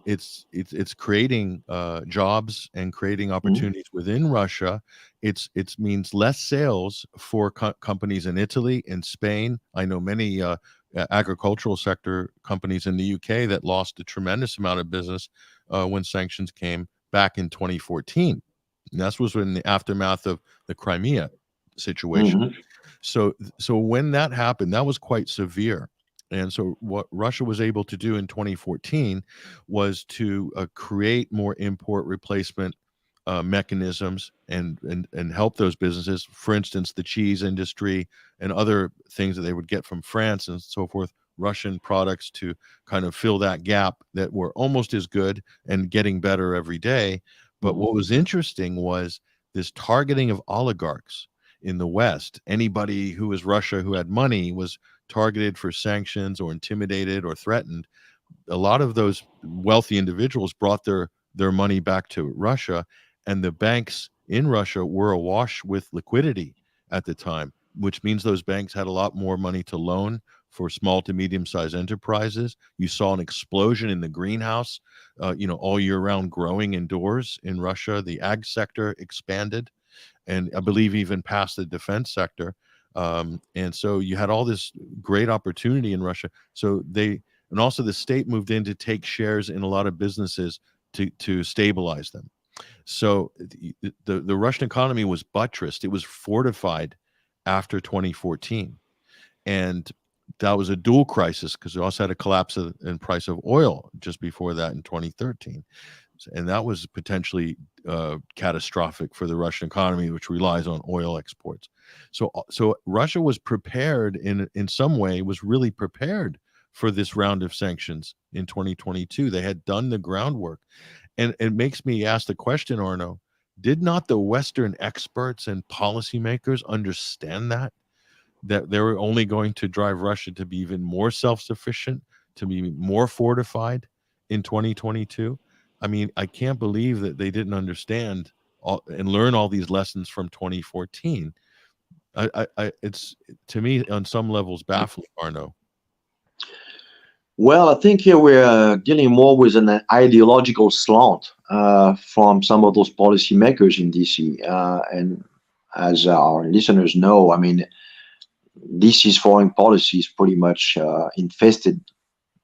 [SPEAKER 1] it's creating jobs and creating
[SPEAKER 2] Mhm.
[SPEAKER 1] opportunities within Russia. It's means less sales for companies in Italy, in Spain. I know many agricultural sector companies in the UK that lost a tremendous amount of business when sanctions came back in 2014. And that was in the aftermath of the Crimea situation.
[SPEAKER 2] Mhm.
[SPEAKER 1] So when that happened, that was quite severe. And so what Russia was able to do in 2014 was to create more import replacement mechanisms and help those businesses. For instance, the cheese industry and other things that they would get from France and so forth, Russian products to kind of fill that gap that were almost as good and getting better every day. But
[SPEAKER 2] Mhm.
[SPEAKER 1] what was interesting was this targeting of oligarchs in the West. Anybody who was Russia who had money was targeted for sanctions or intimidated or threatened. A lot of those wealthy individuals brought their money back to Russia, and the banks in Russia were awash with liquidity at the time, which means those banks had a lot more money to loan for small to medium-sized enterprises. You saw an explosion in the greenhouse, all year round growing indoors in Russia. The ag sector expanded, and I believe even past the defense sector. And so you had all this great opportunity in Russia. And also the state moved in to take shares in a lot of businesses to stabilize them. So the Russian economy was buttressed. It was fortified after 2014. And that was a dual crisis because we also had a collapse in price of oil just before that in 2013. And that was potentially catastrophic for the Russian economy, which relies on oil exports. So Russia was prepared in some way, was really prepared for this round of sanctions in 2022. They had done the groundwork. And it makes me ask the question, Arno, did not the Western experts and policymakers understand that they were only going to drive Russia to be even more self-sufficient, to be more fortified in 2022? I mean, I can't believe that they didn't understand and learn all these lessons from 2014. It's, to me, on some levels baffling, Arno.
[SPEAKER 2] Well, I think here we're dealing more with an ideological slant from some of those policymakers in DC. And as our listeners know, I mean, DC's foreign policy is pretty much infested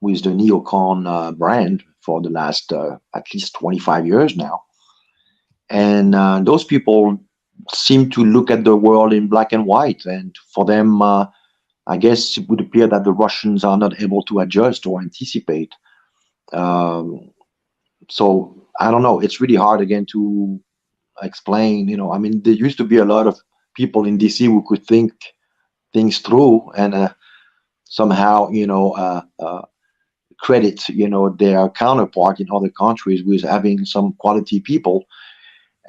[SPEAKER 2] with the neocon brand for the last at least 25 years now. And those people seem to look at the world in black and white. And for them, I guess it would appear that the Russians are not able to adjust or anticipate. Um, so I don't know. It's really hard again to explain. I mean, there used to be a lot of people in DC who could think things through and somehow, credit, their counterpart in other countries with having some quality people.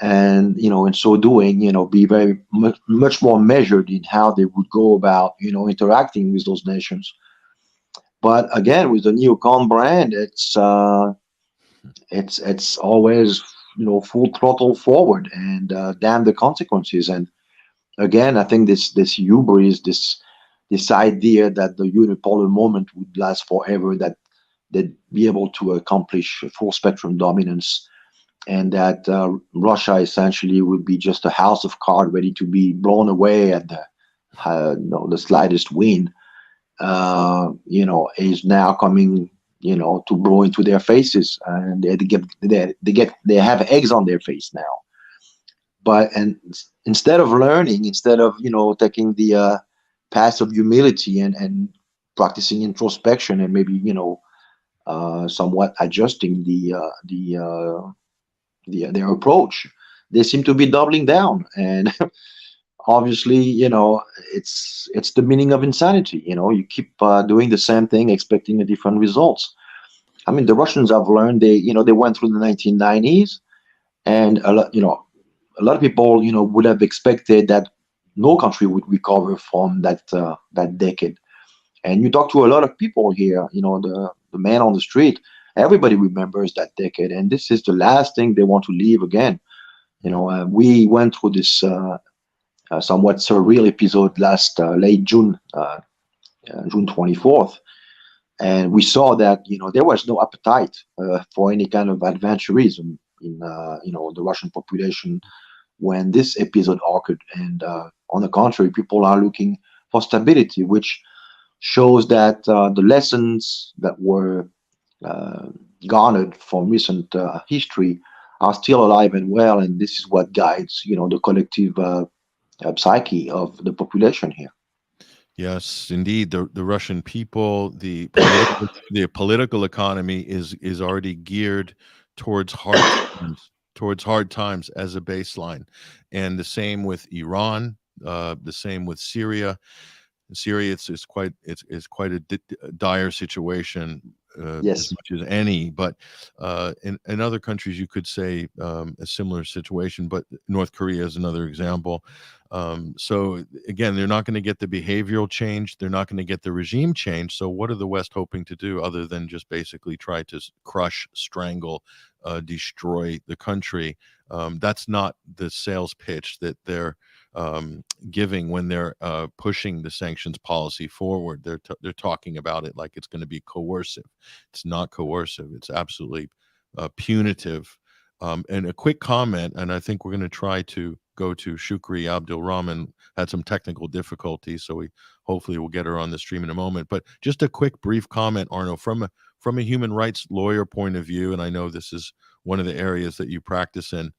[SPEAKER 2] And in so doing, be very much more measured in how they would go about, interacting with those nations. But again, with the neocon brand, it's always full throttle forward and damn the consequences. And again, I think this hubris, this idea that the unipolar moment would last forever, that they'd be able to accomplish full spectrum dominance, and that Russia essentially would be just a house of cards ready to be blown away at the slightest wind, is now coming, to blow into their faces, and they have eggs on their face now. And instead of learning, instead of taking the path of humility and practicing introspection and maybe somewhat adjusting their approach, they seem to be doubling down. And obviously, it's the meaning of insanity. You keep doing the same thing, expecting a different results. I mean, the Russians have learned. They went through the 1990s, and a lot of people, would have expected that no country would recover from that decade. And you talk to a lot of people here, the man on the street, everybody remembers that decade, and this is the last thing they want to leave again. We went through this somewhat surreal episode last late June, June 24th, and we saw that there was no appetite for any kind of adventurism in the Russian population when this episode occurred. And on the contrary, people are looking for stability, which shows that the lessons that were garnered from recent history are still alive and well, and this is what guides the collective psyche of the population here.
[SPEAKER 1] Yes, indeed. The Russian people, the political economy is already geared towards hard times as a baseline, and the same with Iran, the same with Syria. Syria, it's quite a dire situation,
[SPEAKER 2] Yes.
[SPEAKER 1] as much as any. But in other countries, you could say a similar situation. But North Korea is another example. So again, they're not going to get the behavioral change. They're not going to get the regime change. So what are the West hoping to do other than just basically try to crush, strangle, destroy the country? That's not the sales pitch that they're giving when they're pushing the sanctions policy forward. They're talking about it like it's going to be coercive. It's not coercive. It's absolutely punitive. And a quick comment, and I think we're going to try to go to Shukri Abdul Rahman. Had some technical difficulties, so we hopefully will get her on the stream in a moment. But just a quick, brief comment, Arno, from a human rights lawyer point of view, and I know this is one of the areas that you practice in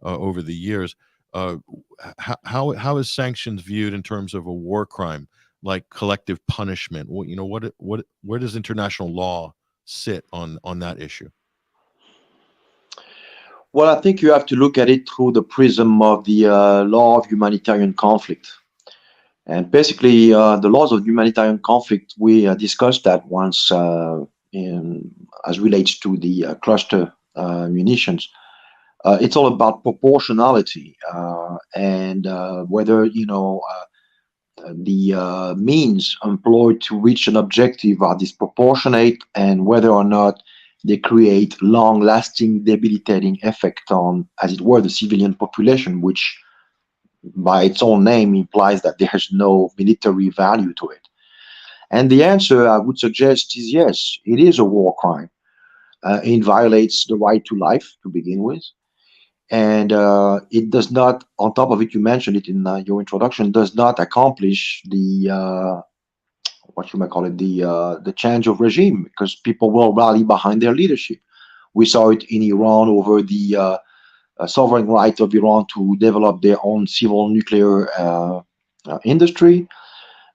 [SPEAKER 1] over the years. How is sanctions viewed in terms of a war crime, like collective punishment? Where does international law sit on that issue?
[SPEAKER 2] Well, I think you have to look at it through the prism of the law of humanitarian conflict. And basically, the laws of humanitarian conflict, we discussed that once as relates to the cluster munitions. It's all about proportionality and whether the means employed to reach an objective are disproportionate, and whether or not they create long-lasting debilitating effect on, as it were, the civilian population, which by its own name implies that there is no military value to it. And the answer I would suggest is yes, it is a war crime. It violates the right to life to begin with. And it does not, on top of it, you mentioned it in your introduction, does not accomplish the what you might call it, the change of regime, because people will rally behind their leadership. We saw it in Iran over the sovereign right of Iran to develop their own civil nuclear industry.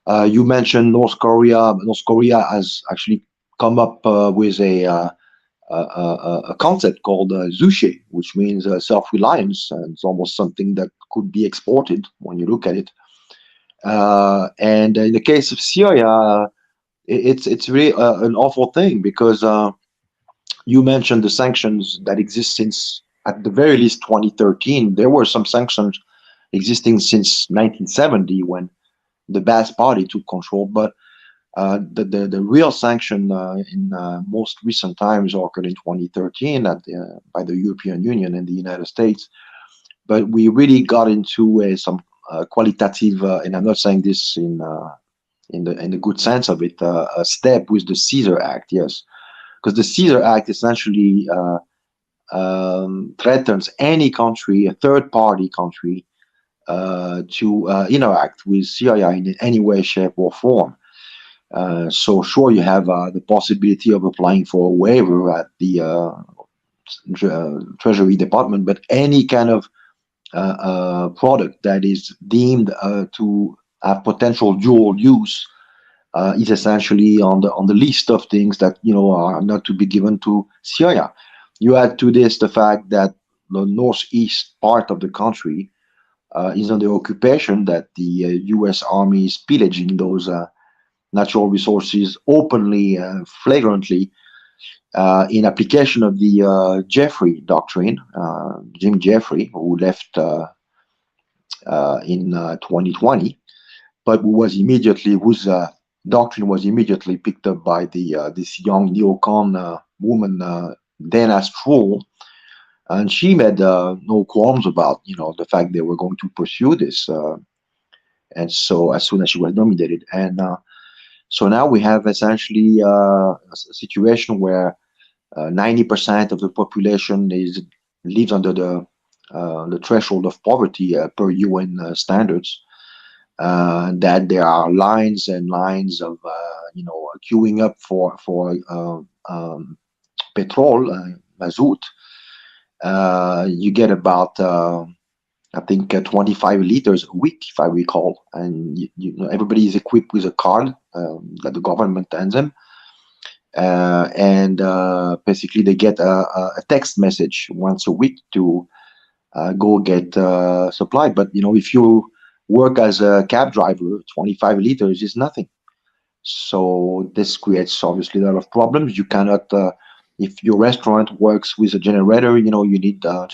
[SPEAKER 2] You mentioned North Korea. North Korea has actually come up with a concept called Zushe, which means self-reliance, and it's almost something that could be exported when you look at it. And in the case of Syria, it's really an awful thing, because you mentioned the sanctions that exist since, at the very least, 2013. There were some sanctions existing since 1970 when the Ba'ath Party took control, but the real sanction in most recent times occurred in 2013 by the European Union and the United States. But we really got into some qualitative, and I'm not saying this in the good sense of it, a step with the Caesar Act, yes, because the Caesar Act essentially threatens any country, a third-party country, to interact with Syria in any way, shape, or form. So sure, you have the possibility of applying for a waiver at the Treasury Department, but any kind of product that is deemed to have potential dual use is essentially on the list of things that are not to be given to Syria. You add to this the fact that the northeast part of the country is under occupation, that the U.S. Army is pillaging those natural resources openly, flagrantly, in application of the Jeffrey doctrine, Jim Jeffrey, who left in 2020, but whose doctrine was immediately picked up by this young neocon woman, Dana Stroll, and she made no qualms about the fact they were going to pursue this, and so as soon as she was nominated, and so now we have essentially a situation where 90% of the population lives under the threshold of poverty per UN standards. That there are lines and lines of queuing up for petrol, mazout. You get about I think 25 liters a week, if I recall, and everybody is equipped with a card that the government hands them, and basically they get a text message once a week to go get supplied. But if you work as a cab driver, 25 liters is nothing. So this creates obviously a lot of problems. You cannot, if your restaurant works with a generator, you need a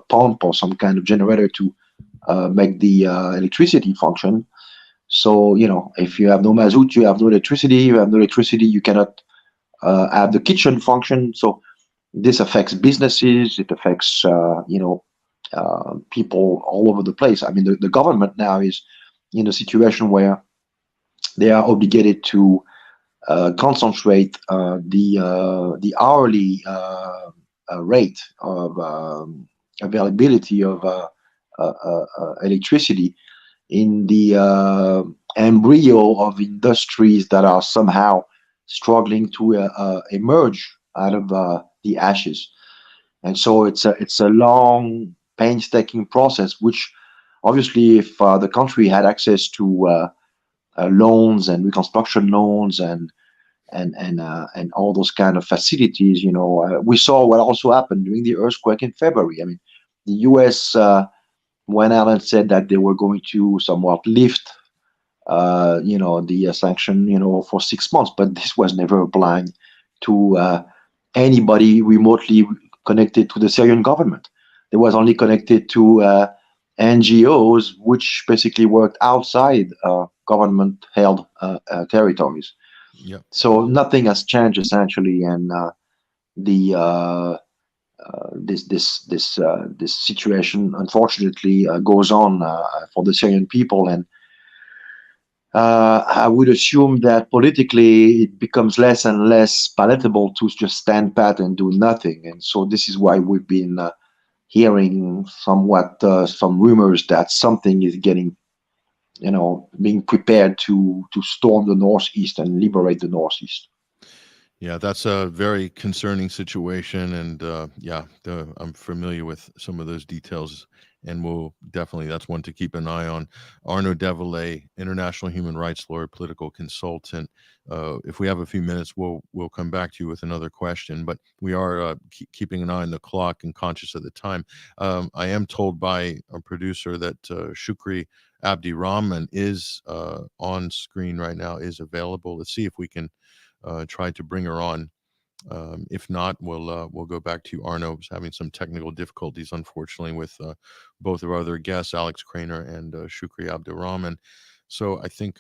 [SPEAKER 2] pump or some kind of generator to make the electricity function. So if you have no mazout, you have no electricity. You have no electricity, you cannot have the kitchen function. So this affects businesses. It affects people all over the place. I mean, the government now is in a situation where they are obligated to concentrate the hourly rate of availability of electricity in the embryo of industries that are somehow struggling to emerge out of the ashes. And so it's a long, painstaking process, which obviously, if the country had access to loans and reconstruction loans and all those kind of facilities, we saw what also happened during the earthquake in February. I mean, the U.S. Went out and said that they were going to somewhat lift, the sanction, for 6 months, but this was never applying to anybody remotely connected to the Syrian government. It was only connected to NGOs, which basically worked outside government-held territories.
[SPEAKER 1] Yep.
[SPEAKER 2] So nothing has changed essentially, and this situation unfortunately goes on for the Syrian people, and I would assume that politically it becomes less and less palatable to just stand pat and do nothing. And so this is why we've been hearing somewhat some rumors that something is getting, being prepared to storm the Northeast and liberate the Northeast.
[SPEAKER 1] Yeah, that's a very concerning situation, and I'm familiar with some of those details, and we'll definitely, that's one to keep an eye on. Arnaud Devalet, international human rights lawyer, political consultant. If we have a few minutes, we'll come back to you with another question, but we are keeping an eye on the clock and conscious of the time. I am told by a producer that Shukri Abdi Rahman is on screen right now, is available. Let's see if we can try to bring her on. If not, we'll go back to Arnaud. Who's having some technical difficulties, unfortunately, with both of our other guests, Alex Craner and Shukri Abdurrahman. So I think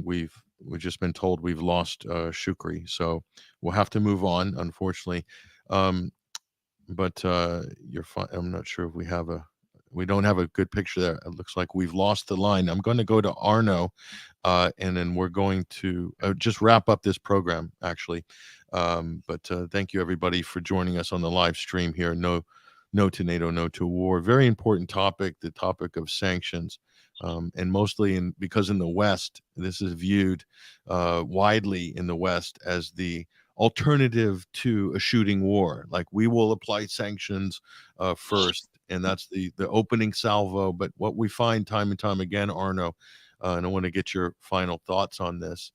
[SPEAKER 1] we've just been told we've lost Shukri, so we'll have to move on, unfortunately. But you're fine. I'm not sure if we don't have a good picture there. It looks like we've lost the line. I'm going to go to Arnaud, and then we're going to just wrap up this program, actually. But thank you, everybody, for joining us on the live stream here. No to NATO, no to war. Very important topic, the topic of sanctions. And mostly because in the West, this is viewed widely in the West as the alternative to a shooting war. Like, we will apply sanctions first, and that's the opening salvo. But what we find time and time again, Arnaud, and I want to get your final thoughts on this.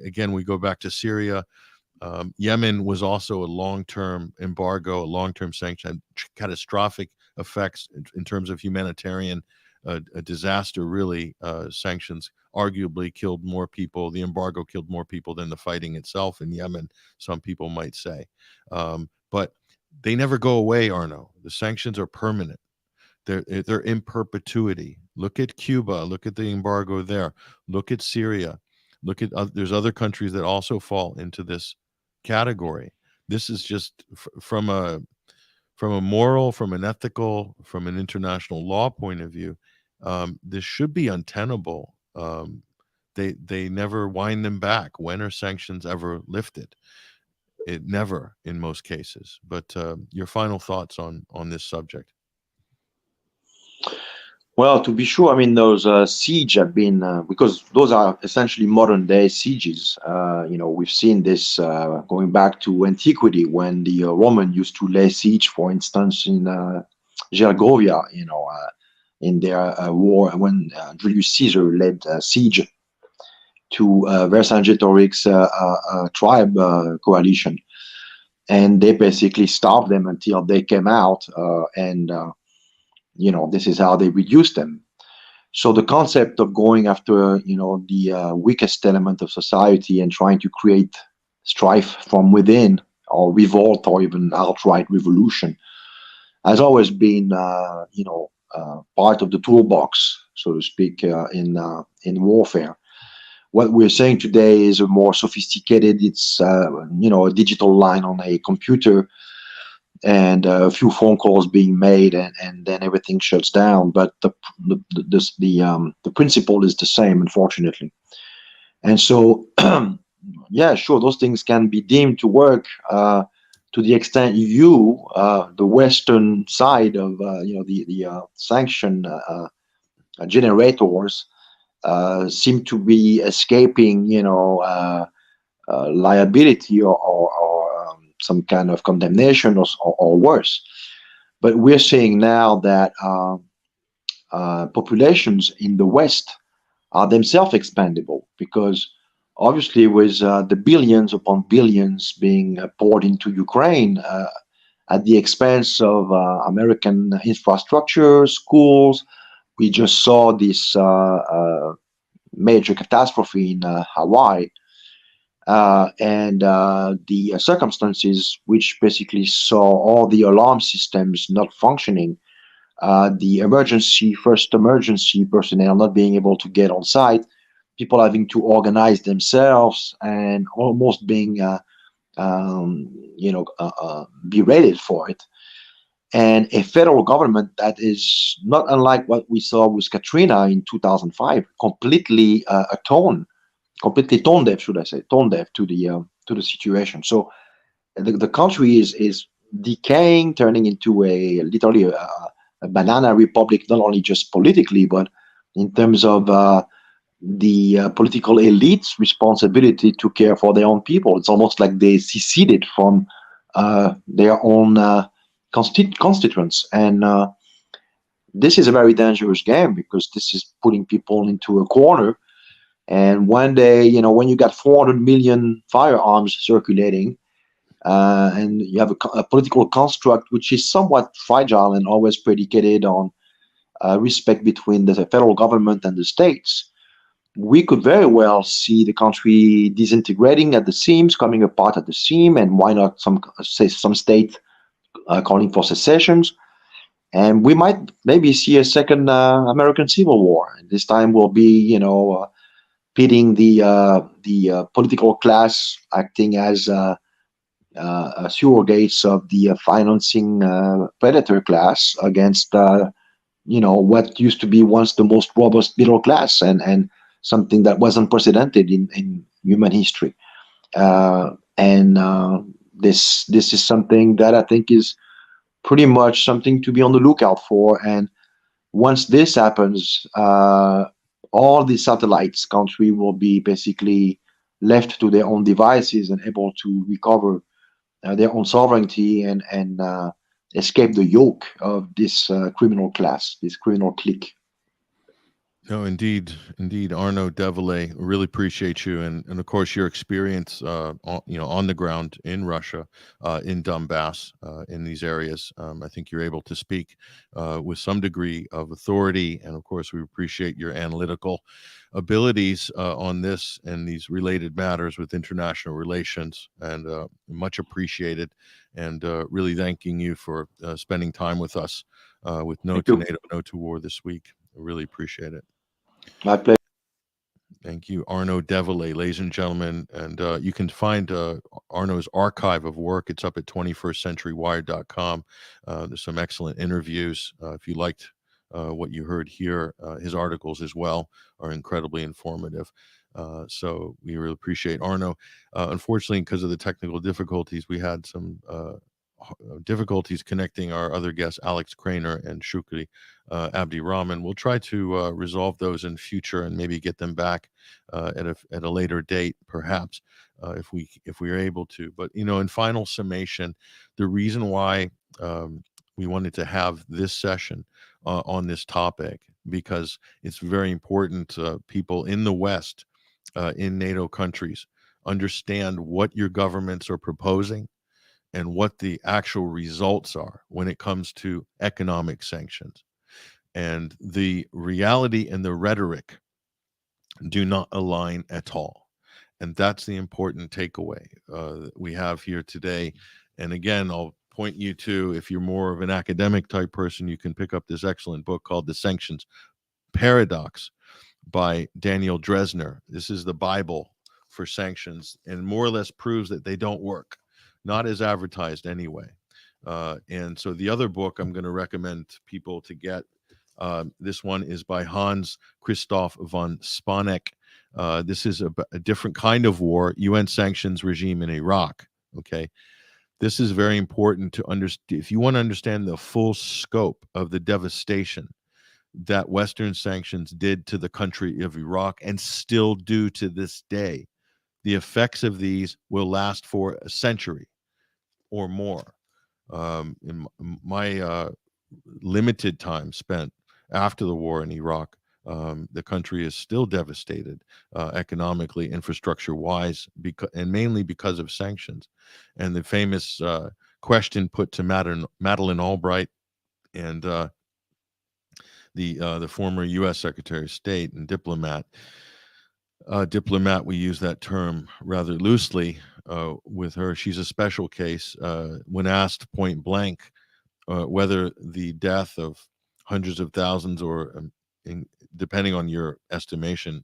[SPEAKER 1] Again, we go back to Syria. Yemen was also a long-term embargo, a long-term sanction, catastrophic effects in terms of humanitarian a disaster, really. Sanctions arguably killed more people. The embargo killed more people than the fighting itself in Yemen, some people might say. But they never go away, Arnaud. The sanctions are permanent. They're in perpetuity. Look at Cuba. Look at the embargo there. Look at Syria. Look at there's other countries that also fall into this category. This is just from a moral, from an ethical, from an international law point of view. This should be untenable. They never wind them back. When are sanctions ever lifted? It never, in most cases. But your final thoughts on this subject?
[SPEAKER 2] Well, to be sure, I mean, those siege have been, because those are essentially modern day sieges. We've seen this going back to antiquity, when the Roman used to lay siege, for instance, in Gergovia, in their war, when Julius Caesar led siege to Vercingetorix's tribe coalition. And they basically starved them until they came out, and this is how they reduced them. So the concept of going after, the weakest element of society and trying to create strife from within, or revolt, or even outright revolution, has always been, part of the toolbox, so to speak, in warfare. What we're saying today is a more sophisticated. It's a digital line on a computer, and a few phone calls being made, and then everything shuts down. But the principle is the same, unfortunately. And so, yeah, sure, those things can be deemed to work to the extent the Western side of the sanction generators seem to be escaping, liability or some kind of condemnation or worse. But we're seeing now that populations in the West are themselves expandable, because obviously with the billions upon billions being poured into Ukraine at the expense of American infrastructure, schools. We just saw this major catastrophe in Hawaii. And the circumstances which basically saw all the alarm systems not functioning, the first emergency personnel not being able to get on site, people having to organize themselves and almost being berated for it. and a federal government that is not unlike what we saw with Katrina in 2005, completely tone deaf, should I say, tone deaf to the situation. So the country is decaying, turning into literally a banana republic, not only just politically, but in terms of the political elite's responsibility to care for their own people. It's almost like they seceded from their own constituents. And this is a very dangerous game, because this is putting people into a corner. And one day, when you got 400 million firearms circulating, and you have a political construct which is somewhat fragile and always predicated on respect between the federal government and the states, we could very well see the country disintegrating at the seams, coming apart at the seam, and why not some state calling for secessions. And we might maybe see a second American Civil War. And this time will be, pitting the political class acting as surrogates of the financing predator class against, what used to be once the most robust middle class, and something that was unprecedented in human history. And this is something that I think is pretty much something to be on the lookout for. And once this happens, all the satellites country will be basically left to their own devices and able to recover their own sovereignty and escape the yoke of this criminal class, this criminal clique.
[SPEAKER 1] No, indeed, Arnaud Devalet, really appreciate you, and of course your experience, on the ground in Russia, in Donbass, in these areas. I think you're able to speak with some degree of authority, and of course we appreciate your analytical abilities on this and these related matters with international relations, and much appreciated. And really thanking you for spending time with us with No2Nato, No2War this week. I really appreciate it.
[SPEAKER 2] My pleasure.
[SPEAKER 1] Thank you, Arnaud Devalet, ladies and gentlemen. And you can find Arnaud's archive of work. It's up at 21stcenturywire.com. There's some excellent interviews. If you liked what you heard here, his articles as well are incredibly informative. So we really appreciate Arnaud. Unfortunately, because of the technical difficulties, we had some difficulties connecting our other guests, Alex Craner and Shukri Abdi Rahman. We'll try to resolve those in future and maybe get them back at a later date, perhaps, if we are able to. But in final summation, the reason why we wanted to have this session on this topic, because it's very important people in the West, in NATO countries, understand what your governments are proposing and what the actual results are when it comes to economic sanctions. And the reality and the rhetoric do not align at all. And that's the important takeaway we have here today. And again, I'll point you to, if you're more of an academic type person, you can pick up this excellent book called The Sanctions Paradox by Daniel Dresner. This is the Bible for sanctions, and more or less proves that they don't work. Not as advertised anyway. And so the other book I'm going to recommend people to get, this one is by Hans Christoph von Sponeck. This is a different kind of war, UN sanctions regime in Iraq. Okay. This is very important to understand. If you want to understand the full scope of the devastation that Western sanctions did to the country of Iraq and still do to this day, the effects of these will last for a century or more. In my limited time spent after the war in Iraq, the country is still devastated economically, infrastructure-wise, and mainly because of sanctions. And the famous question put to Madeleine Albright and the former U.S. Secretary of State and diplomat, we use that term rather loosely with her. She's a special case. When asked point blank whether the death of hundreds of thousands or, depending on your estimation,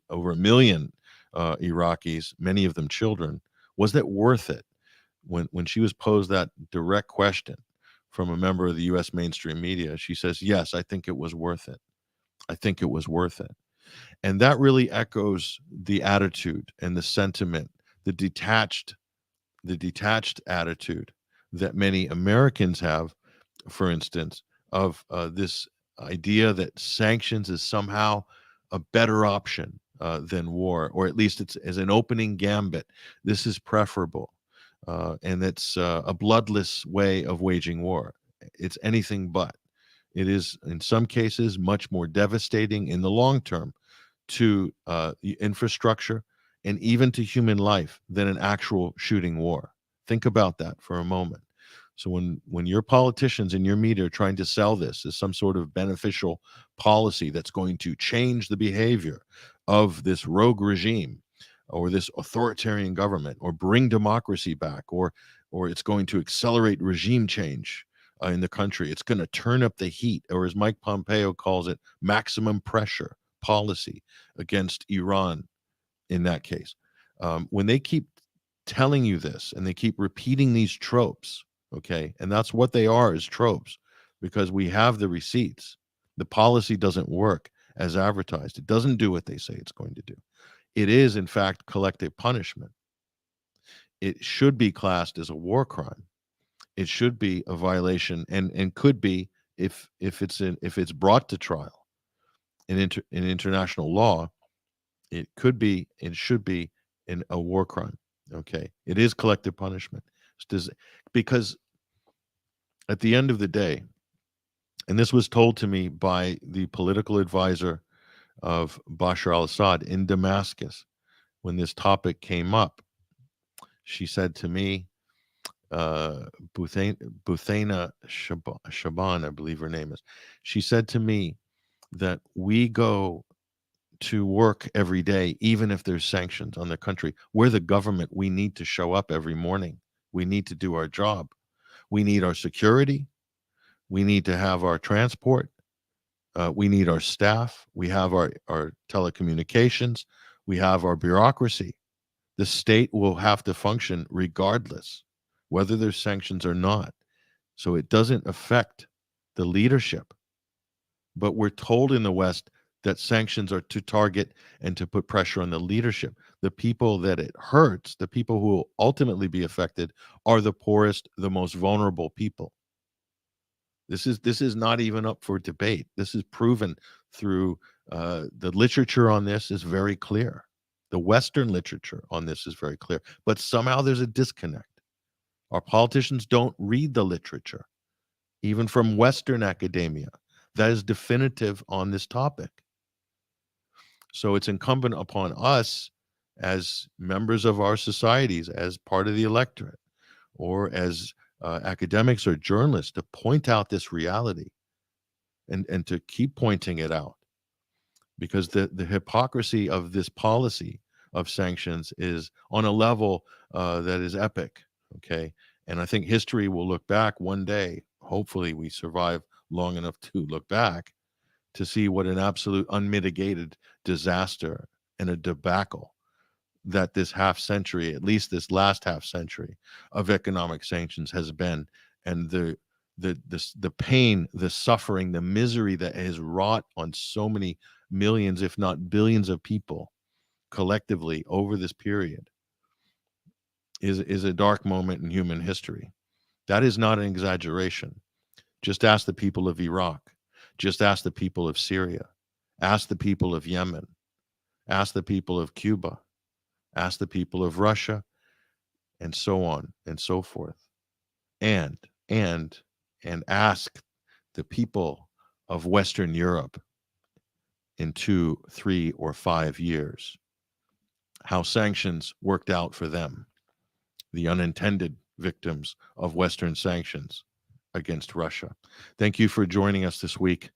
[SPEAKER 1] over 1 million Iraqis, many of them children, was that worth it? When she was posed that direct question, from a member of the U.S. mainstream media. She says, yes, I think it was worth it. I think it was worth it. And that really echoes the attitude and the sentiment, the detached attitude that many Americans have, for instance, of this idea that sanctions is somehow a better option than war, or at least it's as an opening gambit. This is preferable, and it's a bloodless way of waging war. It's anything but. It is, in some cases, much more devastating in the long term to the infrastructure and even to human life than an actual shooting war. Think about that for a moment. So when your politicians and your media are trying to sell this as some sort of beneficial policy that's going to change the behavior of this rogue regime or this authoritarian government, or bring democracy back, or it's going to accelerate regime change in the country, it's going to turn up the heat, or as Mike Pompeo calls it, maximum pressure policy against Iran in that case. When they keep telling you this and they keep repeating these tropes, okay, and that's what they are, is tropes, because we have the receipts. The policy doesn't work as advertised. It doesn't do what they say it's going to do. It is, in fact, collective punishment. It should be classed as a war crime. It should be a violation, and could be, if it's brought to trial in international law, it should be in a war crime. Okay, it is collective punishment. Because at the end of the day, and this was told to me by the political advisor of Bashar al-Assad in Damascus when this topic came up, she said to me, Buthana Shaban, I believe her name is, she said to me that we go to work every day, even if there's sanctions on the country. We're the government. We need to show up every morning. We need to do our job. We need our security. We need to have our transport. We need our staff. We have our telecommunications. We have our bureaucracy. The state will have to function regardless, whether there's sanctions or not. So it doesn't affect the leadership. But we're told in the West that sanctions are to target and to put pressure on the leadership. The people that it hurts, the people who will ultimately be affected, are the poorest, the most vulnerable people. This is not even up for debate. This is proven through the literature on this is very clear. The Western literature on this is very clear. But somehow there's a disconnect. Our politicians don't read the literature, even from Western academia, that is definitive on this topic. So it's incumbent upon us as members of our societies, as part of the electorate, or as academics or journalists, to point out this reality and to keep pointing it out. Because the hypocrisy of this policy of sanctions is on a level that is epic, okay? And I think history will look back one day, hopefully we survive long enough to look back, to see what an absolute unmitigated disaster and a debacle that this half century, at least this last half century of economic sanctions has been, and the pain, the suffering, the misery that has wrought on so many millions, if not billions of people collectively over this period is a dark moment in human history. That is not an exaggeration. Just ask the people of Iraq. Just ask the people of Syria. Ask the people of Yemen. Ask the people of Cuba. Ask the people of Russia, and so on and so forth. And ask the people of Western Europe in 2, 3, or 5 years how sanctions worked out for them, the unintended victims of Western sanctions against Russia. Thank you for joining us this week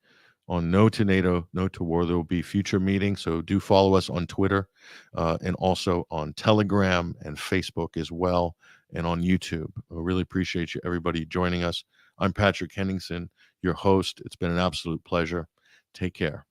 [SPEAKER 1] on No2Nato, No2War. There will be future meetings, so do follow us on Twitter and also on Telegram and Facebook as well, and on YouTube. I really appreciate you, everybody, joining us. I'm Patrick Henningsen, your host. It's been an absolute pleasure. Take care.